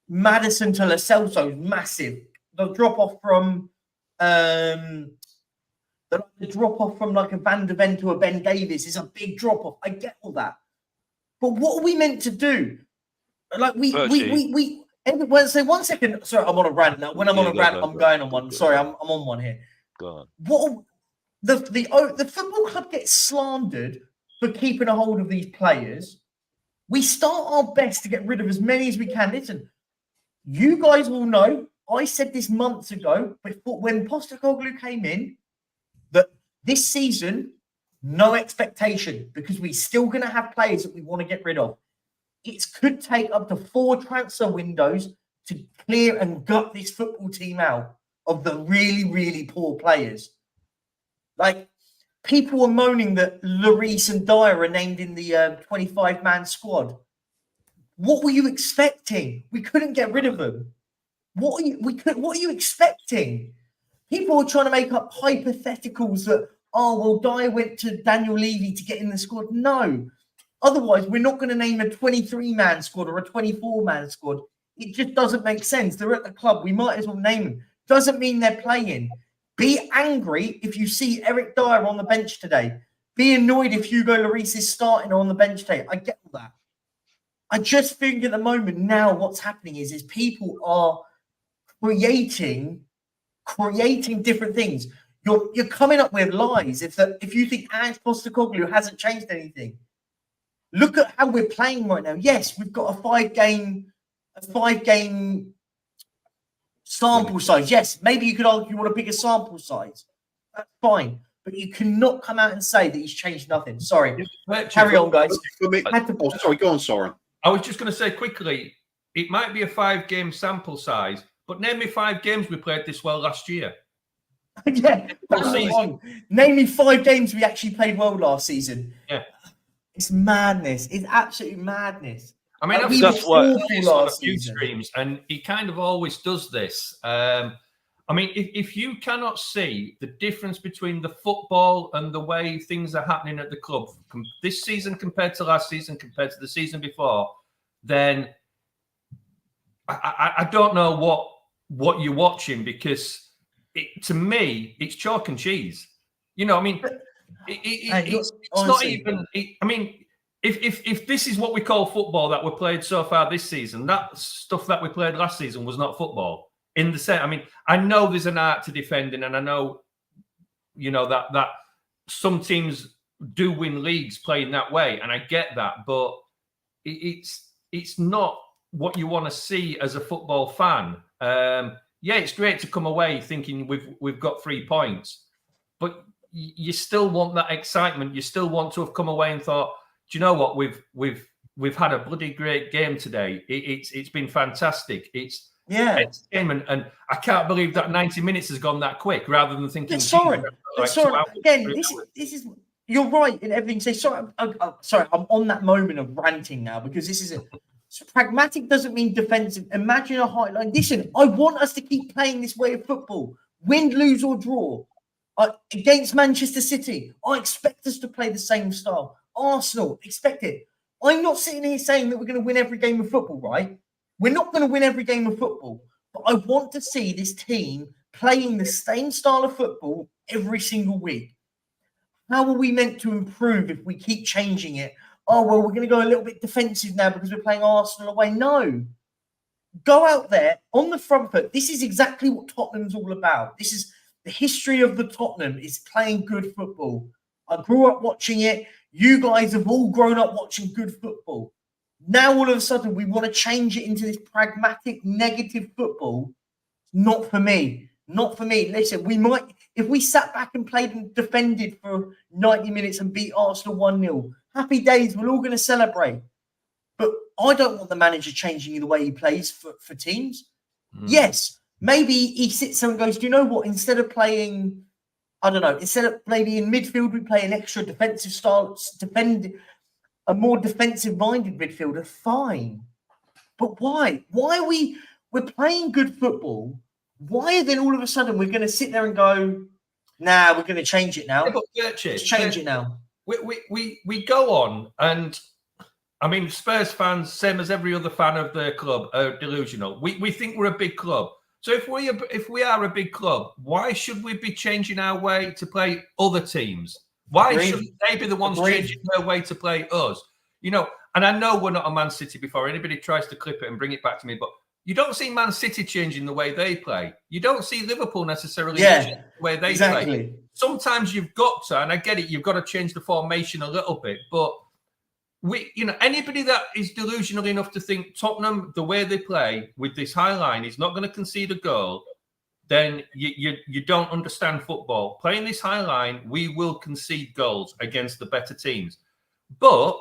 Maddison to Lo Celso is massive. The drop off from the drop off from like a Van de Ven to a Ben Davies is a big drop off. I get all that, but what are we meant to do? Like everyone say 1 second. Sorry, I'm on a rant now. When I'm on a rant, I'm going on one. Sorry, I'm on one here. Go on. What the football club gets slandered for keeping a hold of these players. We start our best to get rid of as many as we can. Listen, you guys will know. I said this months ago, before when Postecoglou came in, that this season, no expectation because we're still going to have players that we want to get rid of. It could take up to 4 transfer windows to clear and gut this football team out of the really, really poor players. Like, people were moaning that Lloris and Dyer are named in the 25-man squad. What were you expecting? We couldn't get rid of them. What are you expecting? People were trying to make up hypotheticals that, Dyer went to Daniel Levy to get in the squad. No. Otherwise, we're not going to name a 23-man squad or a 24-man squad. It just doesn't make sense. They're at the club. We might as well name them. Doesn't mean they're playing. Be angry if you see Eric Dyer on the bench today. Be annoyed if Hugo Lloris is starting on the bench today. I get all that. I just think at the moment now what's happening is people are creating different things. You're coming up with lies. If you think Ange Postecoglou hasn't changed anything, look at how we're playing right now. Yes, we've got a five game sample size. Yes, maybe you could argue you want a bigger sample size. That's fine. But you cannot come out and say that he's changed nothing. Sorry. Carry on, guys. Sorry, go on, Soren. I was just going to say quickly, it might be a 5-game sample size, but name me 5 games we played this well last year. Yeah. Name me 5 games we actually played well last season. Yeah. It's madness. It's absolute madness. I mean, that's why last few streams, and he kind of always does this. I mean, if you cannot see the difference between the football and the way things are happening at the club this season compared to last season, compared to the season before, then I don't know what you're watching, because to me, it's chalk and cheese. You know, I mean, it's not even. I mean, if this is what we call football that we played so far this season, that stuff that we played last season was not football. In the sense, I mean, I know there's an art to defending, and I know, you know, that some teams do win leagues playing that way, and I get that, but it's not what you want to see as a football fan. Yeah, it's great to come away thinking we've got 3 points, but you still want that excitement. You still want to have come away and thought, do you know what, we've had a bloody great game today. It's been fantastic. It's entertainment, and I can't believe that 90 minutes has gone that quick. Rather than thinking, sorry, again, this is you're right in everything you say. Sorry, I'm on that moment of ranting now, because this is pragmatic doesn't mean defensive. Imagine a highline. Listen, I want us to keep playing this way of football, win, lose, or draw. Against Manchester City, I expect us to play the same style. Arsenal, expect it. I'm not sitting here saying that we're going to win every game of football, right? We're not going to win every game of football, but I want to see this team playing the same style of football every single week. How are we meant to improve if we keep changing it? Oh, well, we're going to go a little bit defensive now because we're playing Arsenal away. No. go out there on the front foot. This is exactly what Tottenham's all about. This is the history of the Tottenham, is playing good football. I grew up watching it. You guys have all grown up watching good football. Now, all of a sudden, we want to change it into this pragmatic, negative football. Not for me. Not for me. Listen, we might, if we sat back and played and defended for 90 minutes and beat Arsenal 1-0, happy days, we're all going to celebrate. But I don't want the manager changing the way he plays for teams. Yes, maybe he sits there and goes, do you know what? Instead of playing, I don't know, instead of maybe in midfield, we play an extra defensive style, a more defensive-minded midfielder, fine. But why? Why are we're playing good football? Why then all of a sudden we're going to sit there and go, nah, we're going to change it now. Let's change it now. We go on, and I mean, Spurs fans, same as every other fan of the club, are delusional. We think we're a big club. So if we are a big club, why should we be changing our way to play other teams? Why should they be the ones changing their way to play us? You know, and I know we're not a Man City before anybody tries to clip it and bring it back to me, but you don't see Man City changing the way they play. You don't see Liverpool necessarily changing the way they play. Sometimes you've got to, and I get it, you've got to change the formation a little bit, but anybody that is delusional enough to think Tottenham, the way they play with this high line, is not going to concede a goal, then you don't understand football. Playing this high line, we will concede goals against the better teams. But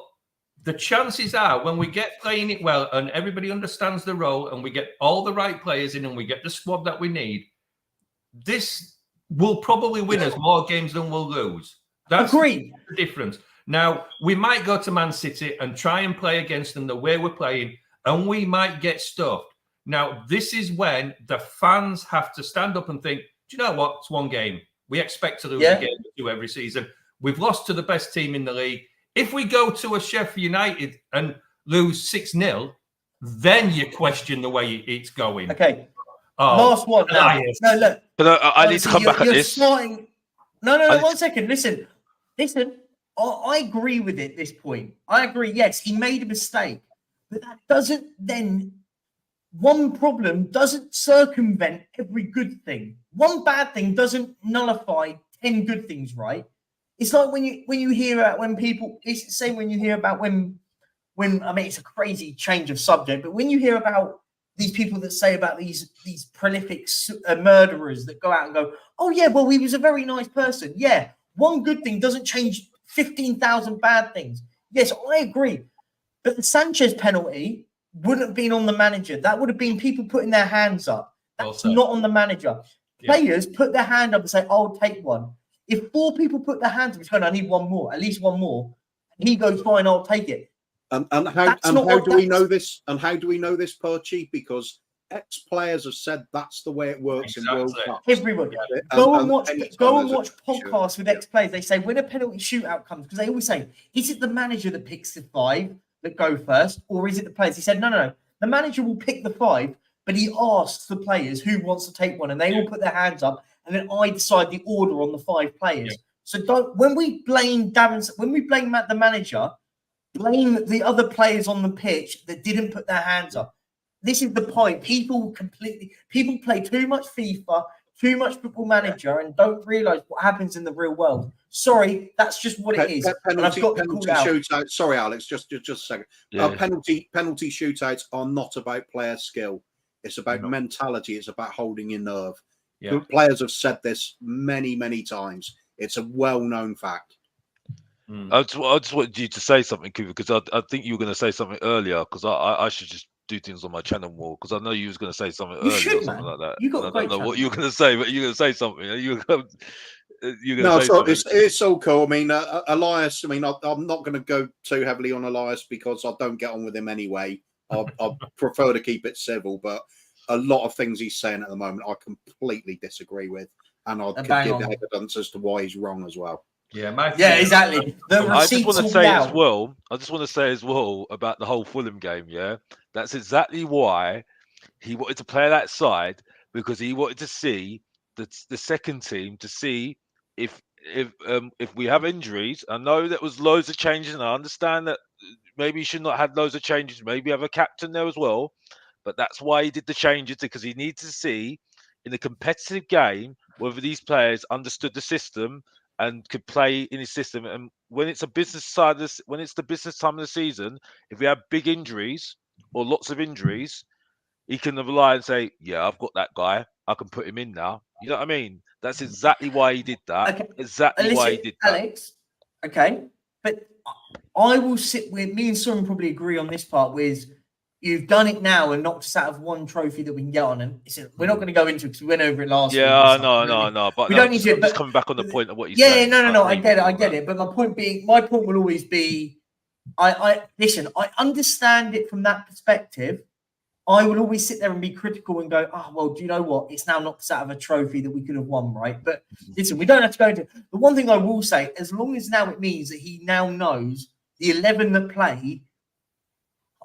the chances are, when we get playing it well and everybody understands the role and we get all the right players in and we get the squad that we need, this will probably win us more games than we'll lose. That's the difference. Now, we might go to Man City and try and play against them the way we're playing, and we might get stuffed. Now, this is when the fans have to stand up and think, do you know what? It's one game. We expect to lose a game or two every season. We've lost to the best team in the league. If we go to a Sheffield United and lose 6-0, then you question the way it's going. Okay. Last one. No, look. But I need to come back at this. No, 1 second. Listen. I agree with it at this point. I agree. Yes, he made a mistake. But that doesn't then... One problem doesn't circumvent every good thing. One bad thing doesn't nullify 10 good things, right? It's like when you hear about when people, it's the same when you hear about when I mean, it's a crazy change of subject, but when you hear about these people that say about these prolific murderers that go out and go, oh yeah, well, he was a very nice person. Yeah, one good thing doesn't change 15,000 bad things. Yes, I agree. But the Sanchez penalty wouldn't have been on the manager. That would have been people putting their hands up. That's not on the manager. Players put their hand up and say, I'll take one. If 4 people put their hands up and go, I need one more, at least one more, and he goes, fine, I'll take it. And how do we know this? And how do we know this, Perchy? Because ex-players have said that's the way it works in World Cup. Everybody, go and watch podcasts with ex-players. They say when a penalty shootout comes, because they always say, is it the manager that picks the 5 that go first, or is it the players? He said, no. The manager will pick the 5, but he asks the players who wants to take one, and they all put their hands up, and then I decide the order on the 5 players. So when we blame the manager, blame the other players on the pitch that didn't put their hands up. This is the point. People play too much FIFA, too much Football Manager, and don't realise what happens in the real world. Sorry, that's just what it is. Penalty shootout. Sorry, Alex, just a second. Penalty shootouts are not about player skill. It's about mentality. It's about holding your nerve. Yeah. Players have said this many, many times. It's a well-known fact. I just wanted you to say something, Cooper, because I think you were going to say something earlier, because I should just do things on my channel more, because I know you was going to say something earlier or something like that. You got I don't know what you were going to say, but you're going to say something. It's all cool. I mean, Elias, I mean, I'm not going to go too heavily on Elias because I don't get on with him anyway. I prefer to keep it civil, but a lot of things he's saying at the moment I completely disagree with, and I can give evidence as to why he's wrong as well. Exactly. I just want to say as well about the whole Fulham game. Yeah, that's exactly why he wanted to play that side, because he wanted to see the second team to see if we have injuries. I know there was loads of changes, and I understand that maybe you should not have loads of changes. Maybe have a captain there as well. But that's why he did the changes, because he needed to see in a competitive game whether these players understood the system and could play in his system. And when it's a business side of this, when it's the business time of the season, if we have big injuries or lots of injuries, he can rely and say, "Yeah, I've got that guy. I can put him in now." You know what I mean? That's exactly why he did that. Okay. Exactly why he did that. Alex, okay, but I will sit with me and Simon probably agree on this part. With you've done it now and knocked us out of one trophy that we can get on, and we're not going to go into it because we went over it last week. Yeah, no. But we don't need to. I'm just coming back on the point of what you said. said. No. I get it. But my point will always be, I listen. I understand it from that perspective. I will always sit there and be critical and go, oh, well, do you know what? It's now knocked us out of a trophy that we could have won, right? But listen, we don't have to go into the one thing I will say, as long as now it means that he now knows the 11 that play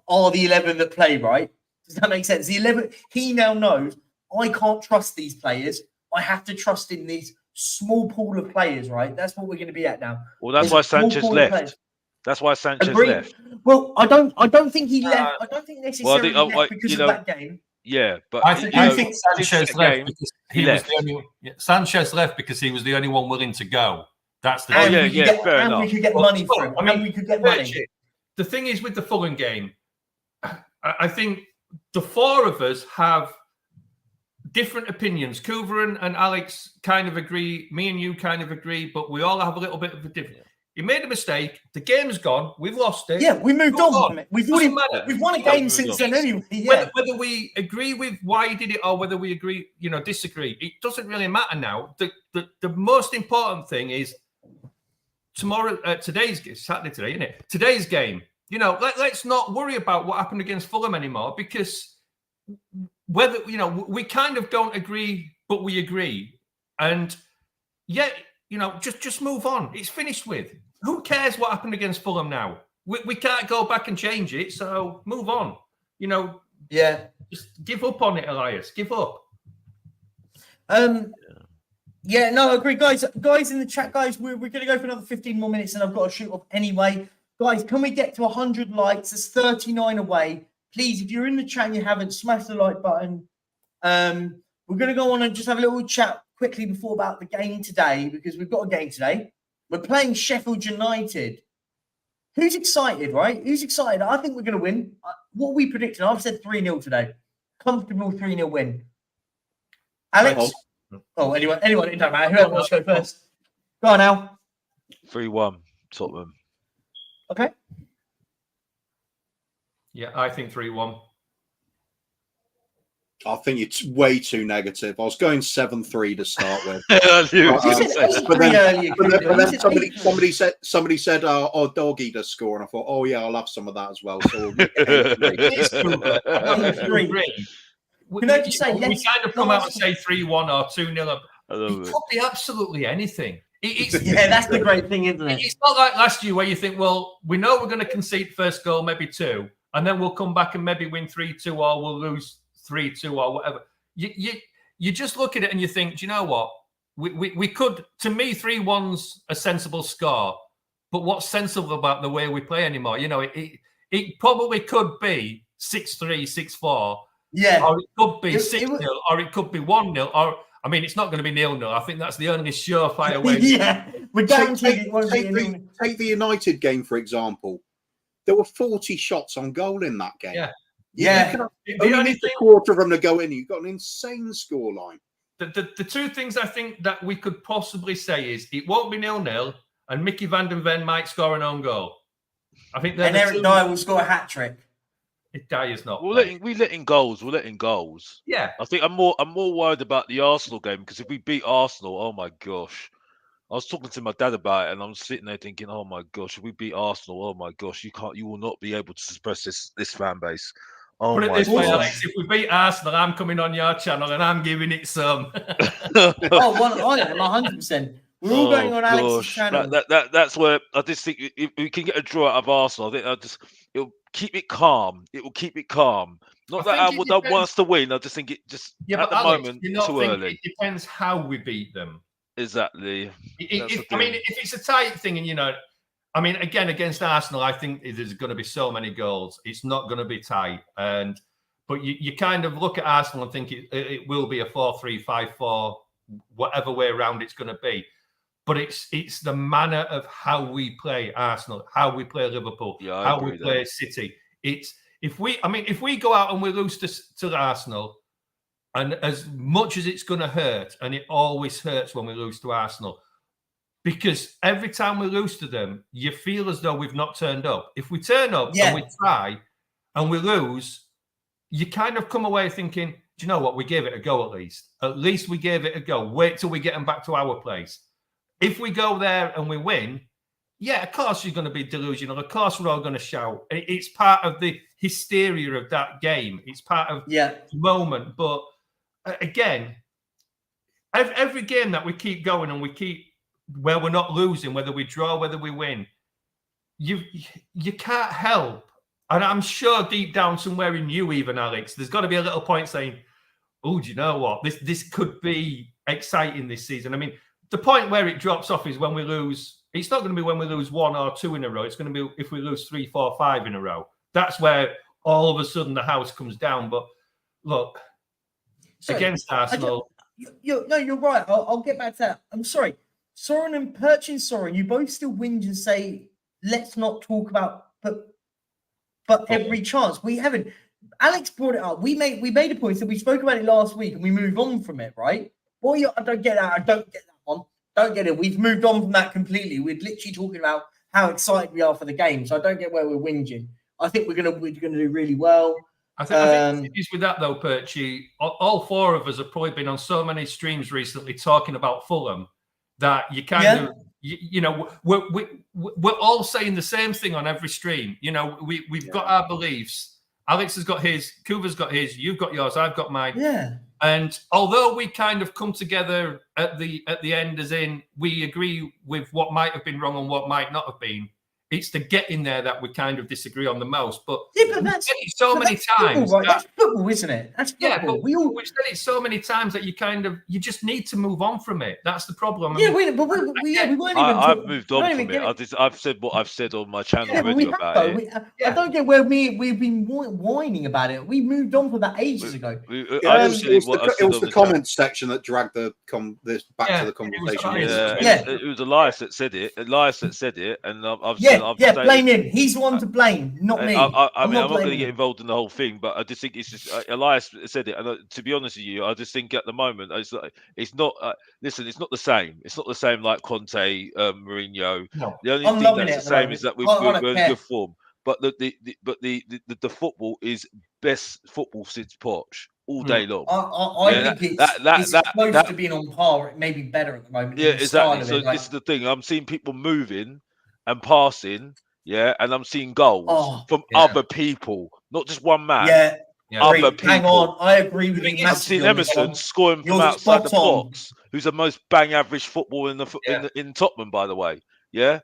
are the 11 that play, right? Does that make sense? The 11, he now knows I can't trust these players. I have to trust in these small pool of players, right? That's what we're going to be at now. Well, that's why Sanchez left. That's why Sanchez left. Well, I don't think he left. I don't think necessarily left because of that game. Yeah, but I think Sanchez left because he was the only. Sanchez left because he was the only one willing to go. That's the. Fair enough. We could get money for him. I mean, we could get money. The thing is with the Fulham game, I think the four of us have different opinions. Kuva and Alex kind of agree. Me and you kind of agree, but we all have a little bit of a difference. He made a mistake. The game's gone. We've lost it. Yeah, we moved on from it. We've won a game since then anyway. Yeah. Whether we agree with why he did it or whether we agree, disagree, it doesn't really matter now. The most important thing is Saturday today, isn't it? Today's game. Let's not worry about what happened against Fulham anymore, because whether we kind of don't agree, but we agree, and yet just move on. It's finished with. Who cares what happened against Fulham now? We can't go back and change it, so move on. Yeah. Just give up on it, Elias. Give up. Yeah, no, I agree. Guys in the chat, guys, we're going to go for another 15 more minutes and I've got to shoot off anyway. Guys, can we get to 100 likes? There's 39 away. Please, if you're in the chat and you haven't, smash the like button. We're going to go on and just have a little chat quickly before about the game today, because we've got a game today. We're playing Sheffield United. Who's excited, right? Who's excited? I think we're going to win. What are we predicting? I've said 3-0 today. Comfortable 3-0 win. Alex? Oh, anyone, it doesn't matter. Whoever wants to go first. Go on now. 3-1, Tottenham. Okay. Yeah, I think 3-1. I think it's way too negative. I was going 7-3 to start with. But then somebody said, "Oh, Doggy does score," and I thought, "Oh yeah, I'll have some of that as well." So Can I just say, we kind of come out and say 3-1 or 2-0. It could be absolutely anything. Yeah, that's the great thing, isn't it? It's not like last year where you think, well, we know we're going to concede first goal, maybe 2, and then we'll come back and maybe win 3-2 or we'll lose 3-2 or whatever. You just look at it and you think, do you know what? We could, to me, 3-1's a sensible score, but what's sensible about the way we play anymore? It probably could be 6-3, 6-4. Yeah. Or it could be 6-0, or it could be 1-0, or I mean, it's not going to be 0-0. I think that's the only surefire way. Yeah, we're guaranteed it won't be. Take the United game, for example. There were 40 shots on goal in that game. Yeah. Only need a quarter of them to go in. You've got an insane scoreline. The two things I think that we could possibly say is it won't be 0-0, and Mickey van den Ven might score an own goal. I think. And Eric Dyer will score a hat trick. If Dyer's not, we're letting goals. We're letting goals. Yeah, I think I'm more worried about the Arsenal game, because if we beat Arsenal, oh my gosh. I was talking to my dad about it, and I'm sitting there thinking, oh my gosh, if we beat Arsenal, oh my gosh, you will not be able to suppress this fan base. Oh, put it this way, Alex, if we beat Arsenal, I'm coming on your channel and I'm giving it some. I am 100%. We're all going on Alex's channel. That's where I just think if we can get a draw out of Arsenal, I think it'll keep it calm. It will keep it calm. Not that I would want us to win. I just think it just at the moment too early. It depends how we beat them. Exactly. I mean, if it's a tight thing, and I mean, again, against Arsenal, I think there's going to be so many goals. It's not going to be tight. But you kind of look at Arsenal and think it will be a 4-3-5-4, whatever way around it's going to be. But it's the manner of how we play Arsenal, how we play Liverpool, how we play City. It's if we go out and we lose to Arsenal, and as much as it's going to hurt, and it always hurts when we lose to Arsenal, because every time we lose to them, you feel as though we've not turned up. If we turn up and we try and we lose, you kind of come away thinking, do you know what? We gave it a go at least. At least we gave it a go. Wait till we get them back to our place. If we go there and we win, yeah, of course you're going to be delusional. Of course we're all going to shout. It's part of the hysteria of that game. It's part of the moment. But again, every game that we keep going and we keep where we're not losing, whether we draw, whether we win, you can't help. And I'm sure deep down somewhere in you, even Alex, there's got to be a little point saying, "Oh, do you know what? This could be exciting this season." I mean, the point where it drops off is when we lose. It's not going to be when we lose 1 or 2 in a row. It's going to be if we lose 3, 4, 5 in a row. That's where all of a sudden the house comes down. But look, against Arsenal, you're right. I'll get back to that. I'm sorry, Soren and Perchin, Soren, you both still whinge and say, "Let's not talk about," but every chance we haven't. Alex brought it up. We made a point that we spoke about it last week and we moved on from it, right? Well, I don't get that. I don't get that one. Don't get it. We've moved on from that completely. We're literally talking about how excited we are for the game. So I don't get where we're whinging. I think we're gonna do really well. I think it is with that though, Perchy. All 4 of us have probably been on so many streams recently talking about Fulham that you kind of. You know, we're all saying the same thing on every stream. You know, we've got our beliefs. Alex has got his, Kuva's got his, you've got yours, I've got mine. Yeah. And although we kind of come together at the end, as in we agree with what might have been wrong and what might not have been, it's the getting there that we kind of disagree on the most. But that's many times. Football, right? That's football, isn't it? That's football. Yeah, but we've said it so many times that you just need to move on from it. That's the problem. We weren't even. I've moved on from it. I've said what I've said on my channel already about it. I don't get where we've been whining about it. We moved on from that ages ago. It was the comments section that dragged this back to the conversation. It was Elias that said it. And I've blame him. He's the one to blame, not me. I'm not going to get involved in the whole thing, but I just think it's just Elias said it. And to be honest with you, I just think at the moment it's not. Listen, it's not the same. It's not the same like Conte, Mourinho. No, the only thing that's the same is that we're in good form. But the football is best football since Poch all day long. I think it's close to being on par. It may be better at the moment. Yeah, exactly. So this is the thing. I'm seeing people moving and passing, and I'm seeing goals from other people, not just one man. Other people. Hang on, I agree with you. I'm seeing Emerson scoring from outside the box, who's the most bang average footballer in Tottenham, by the way. Yeah.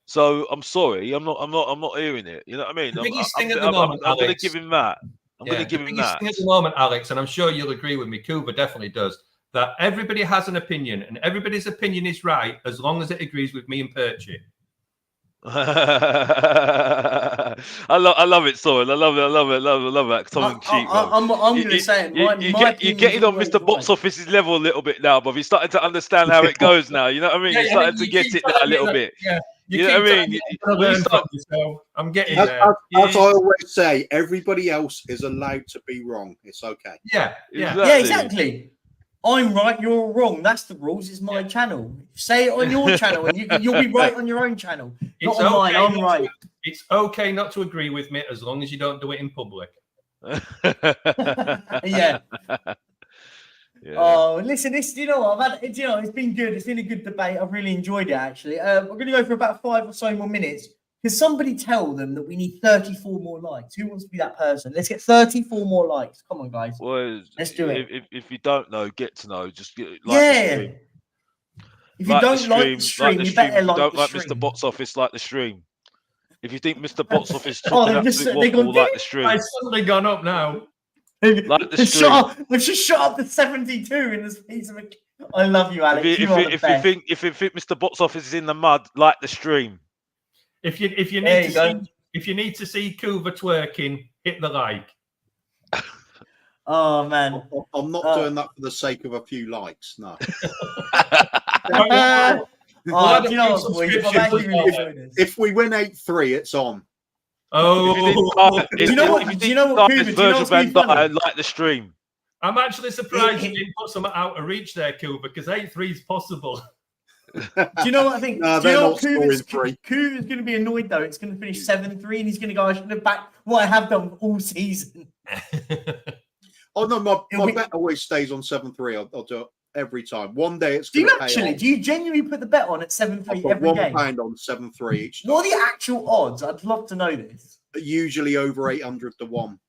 So I'm sorry, I'm not hearing it. You know what I mean? I'm going to give him that. I'm going to give him that. At the moment, Alex, and I'm sure you'll agree with me. Kuba definitely does. That everybody has an opinion, and everybody's opinion is right as long as it agrees with me and Perchy. I love it, Soren. I love it. Tongue in cheek. I'm going to say it. You're getting on Mr. Box Office's level a little bit now, but he's starting to understand how it goes now. You know what I mean? You're starting to get it now a little bit. Yeah. You know what I mean? I'm getting there. As I always say, everybody else is allowed to be wrong. It's okay. Yeah, exactly. I'm right, you're wrong. That's the rules. It's my channel. Say it on your channel, and you'll be right on your own channel. Not on mine. I'm right. It's okay not to agree with me as long as you don't do it in public. Yeah. Oh, listen, it's it's been good. It's been a good debate. I've really enjoyed it, actually. We're going to go for about 5 or so more minutes. Can somebody tell them that we need 34 more likes? Who wants to be that person? Let's get 34 more likes. Come on, guys. Well, let's do it. If you don't know, get to know. Just like the stream. If you don't like the stream, you better like the stream. Don't like Mr. Box Office, like the stream. If you think Mr. Box Office talking like the stream. I've suddenly gone up now. Like the stream. We've just shot up to 72 in this piece of. I love you, Alex. If you think Mr. Box Office is in the mud, like the stream. If you need to see Kuva twerking, hit the like. Oh man. I'm not doing that for the sake of a few likes. No. Oh, do you know what, boys? I'm actually really enjoying this. If we win 8-3, it's on. Oh, Do you know what, Cougar? Do you know what's really funny? Like the stream. I'm actually surprised you didn't put some out of reach there, Cougar, because 8-3 is possible. Do you know what I think? No, do you they're know not scoring three. Cougar's going to be annoyed though. It's going to finish 7-3, and he's going to go, I should have backed what I have done all season. Oh no, my bet always stays on 7-3. I'll do it every time. One day it's Do going you to pay actually? off. Do you genuinely put the bet on at 7-3 every game? £1 on 7-3 each. What are the actual odds? I'd love to know this. Usually over 800 to 1.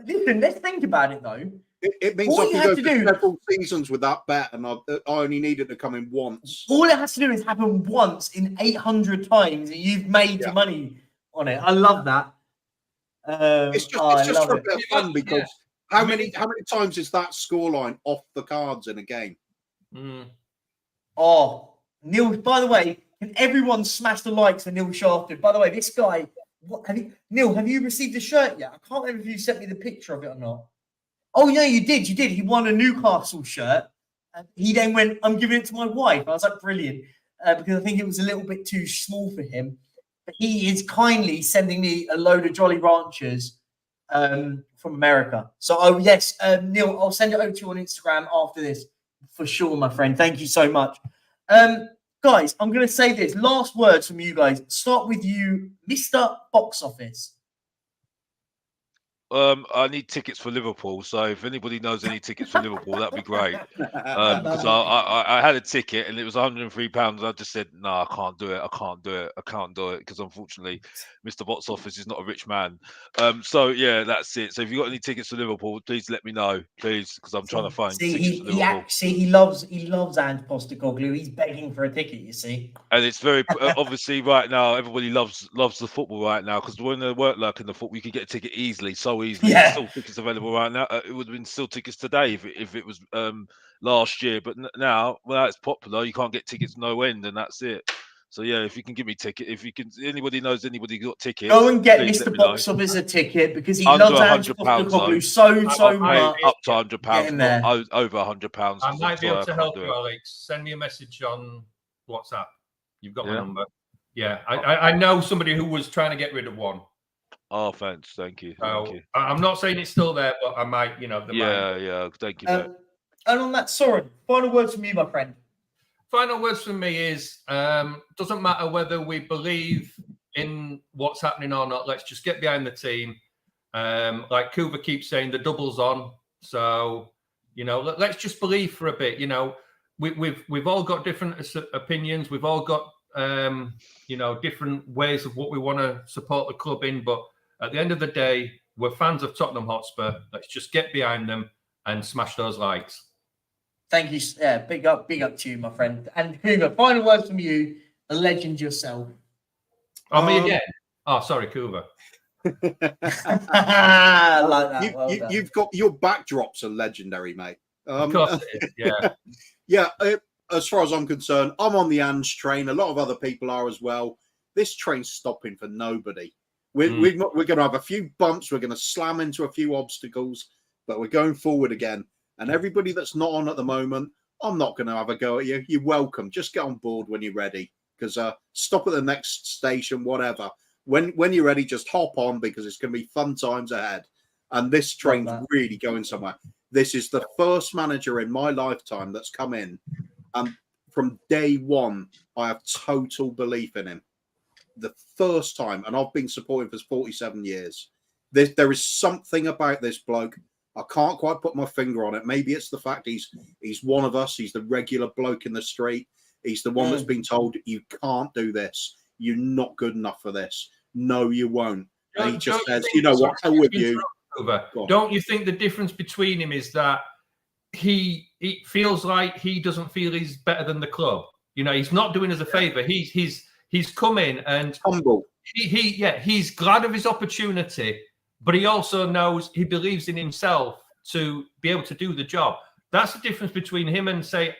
Listen, let's think about it though. It means All I you can have go to for do- several seasons with that bet, and I only need it to come in once. All it has to do is happen once in 800 times, and you've made your money on it. I love that. It's just for a bit of fun because how many times is that scoreline off the cards in a game? Oh, Neil, by the way, can everyone smash the likes for Neil Shafted? By the way, this guy, Neil, have you received a shirt yet? I can't remember if you sent me the picture of it or not. Oh, yeah, you did. You did. He won a Newcastle shirt. And he then went, I'm giving it to my wife. I was like, brilliant. Because I think it was a little bit too small for him. But he is kindly sending me a load of Jolly Ranchers from America. So, yes, Neil, I'll send it over to you on Instagram after this. For sure, my friend. Thank you so much. Guys, I'm going to say this. Last words from you guys. Start with you, Mr. Box Office. I need tickets for Liverpool, so if anybody knows any tickets for Liverpool, that'd be great. Because I had a ticket and it was £103. I just said, no, I can't do it. I can't do it because unfortunately, Mr. Box Office is not a rich man. So yeah, that's it. So if you got any tickets for Liverpool, please let me know, please, because I'm trying to find tickets for Liverpool. He loves Ange Postecoglou. He's begging for a ticket, you see. And it's very obviously right now. Everybody loves the football right now because when they weren't like in the football, you could get a ticket easily. So easily. Yeah. Still tickets available right now. It would have been still tickets today if it was last year. But now it's popular, you can't get tickets no end, and that's it. So yeah, if you can give me ticket, if you can, anybody knows anybody got tickets. Go and get Mr. Box Office a ticket because he loves Ange Postecoglou so much. Up to £100, not over £100. I might be able to help you, Alex. Send me a message on WhatsApp. You've got my number. Yeah, I know somebody who was trying to get rid of one. Oh, thanks. Thank you. I'm not saying it's still there, but I might, Yeah. Thank you. And on that, Soren, final words from you, my friend. Final words from me is, doesn't matter whether we believe in what's happening or not. Let's just get behind the team. Like Kuba keeps saying, the double's on. So, let's just believe for a bit. We've all got different opinions. We've all got, different ways of what we want to support the club in. But at the end of the day, we're fans of Tottenham Hotspur. Let's just get behind them and smash those likes. Thank you. Yeah, big up to you, my friend. And Kuba, final words from you, a legend yourself. Oh, me again? Oh, sorry, Kuba. I like that. Well you've got your backdrops are legendary, mate. Of course it is, yeah. Yeah, as far as I'm concerned, I'm on the Ange train. A lot of other people are as well. This train's stopping for nobody. We're going to have a few bumps. We're going to slam into a few obstacles, but we're going forward again. And everybody that's not on at the moment, I'm not going to have a go at you. You're welcome. Just get on board when you're ready. Because stop at the next station, whatever. When you're ready, just hop on because it's going to be fun times ahead. And this train's really going somewhere. This is the first manager in my lifetime that's come in. And from day one, I have total belief in him. The first time, and I've been supporting for 47 years. There is something about this bloke. I can't quite put my finger on it. Maybe it's the fact he's one of us. He's the regular bloke in the street. He's the one that's been told, you can't do this. You're not good enough for this. No, you won't. And he just says, you know what, hell with you. Don't you think the difference between him is that he feels like he doesn't feel he's better than the club? He's not doing us a favor. He's come in and humble. He's glad of his opportunity, but he also knows he believes in himself to be able to do the job. That's the difference between him and say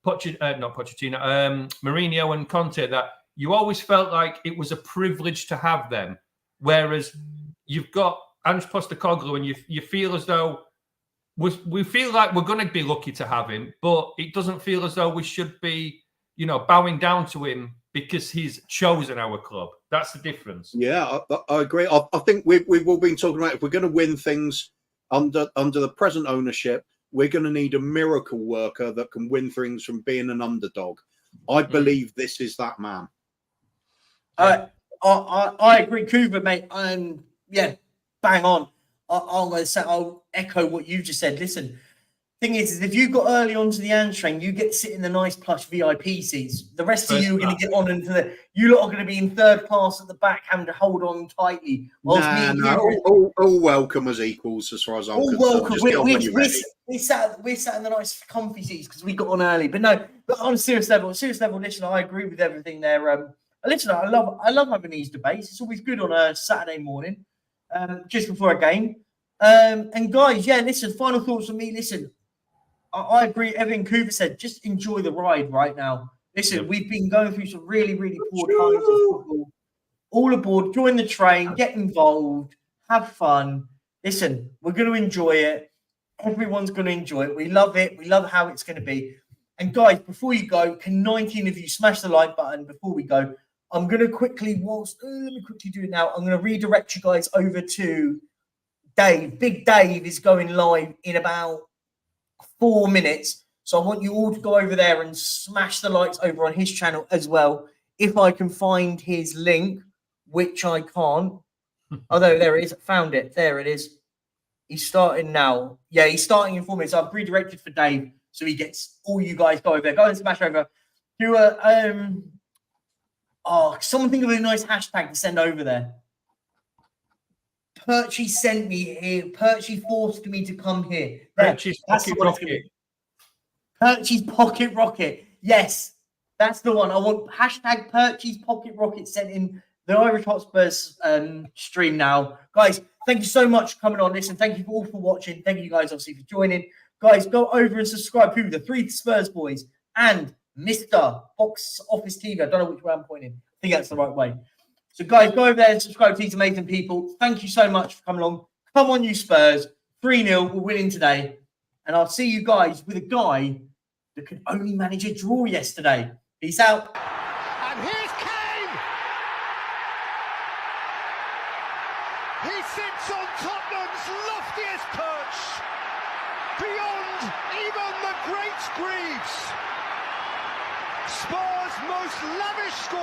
Mourinho and Conte, that you always felt like it was a privilege to have them. Whereas you've got Ange Postecoglou, and you feel as though we feel like we're going to be lucky to have him, but it doesn't feel as though we should be, bowing down to him because he's chosen our club. That's the difference. Yeah, I agree. I think we've all been talking about if we're going to win things under the present ownership, we're going to need a miracle worker that can win things from being an underdog. I believe this is that man. I agree, Cooper, mate. Yeah, bang on. I'll echo what you just said. Listen, thing is if you got early onto the Ange train, you get to sit in the nice plush VIP seats. The rest of you are going to get on into you lot are going to be in third class at the back, having to hold on tightly. All welcome as equals, as far as I'm concerned. Welcome. Just get on when you're ready. We sat in the nice comfy seats because we got on early. But on a serious level, listen, I agree with everything there. Listen, I love having these debates. It's always good on a Saturday morning, just before a game. And guys, yeah, listen, final thoughts from me. Listen, I agree with everything Cooper said. Just enjoy the ride right now. Listen, we've been going through some really, really poor times of football. All aboard, join the train, get involved, have fun. Listen, we're going to enjoy it. Everyone's going to enjoy it. We love it. We love how it's going to be. And guys, before you go, can 19 of you smash the like button before we go? I'm going to quickly, let me quickly do it now. I'm going to redirect you guys over to Dave. Big Dave is going live in about 4 minutes. So I want you all to go over there and smash the likes over on his channel as well. If I can find his link, which I can't. Oh, no, there it is. Found it. There it is. He's starting now. Yeah, he's starting in 4 minutes. I've redirected for Dave. So he gets all you guys go over there. Go and smash over. Do someone think of a nice hashtag to send over there. Perchy sent me here. Perchy forced me to come here. Perchy's Pocket Rocket. Perchy's Pocket Rocket. Yes, that's the one. I want hashtag Perchy's Pocket Rocket sent in the Irish Hotspurs stream now. Guys, thank you so much for coming on this, and thank you all for watching. Thank you guys, obviously, for joining. Guys, go over and subscribe to the 3 Spurs Boys and Mr. Box Office TV. I don't know which way I'm pointing. I think that's the right way. So, guys, go over there and subscribe to these amazing people. Thank you so much for coming along. Come on, you Spurs. 3-0. We're winning today. And I'll see you guys with a guy that could only manage a draw yesterday. Peace out. And here's Kane. He sits on Tottenham's loftiest perch, beyond even the great Greaves. Spurs' most lavish scorer.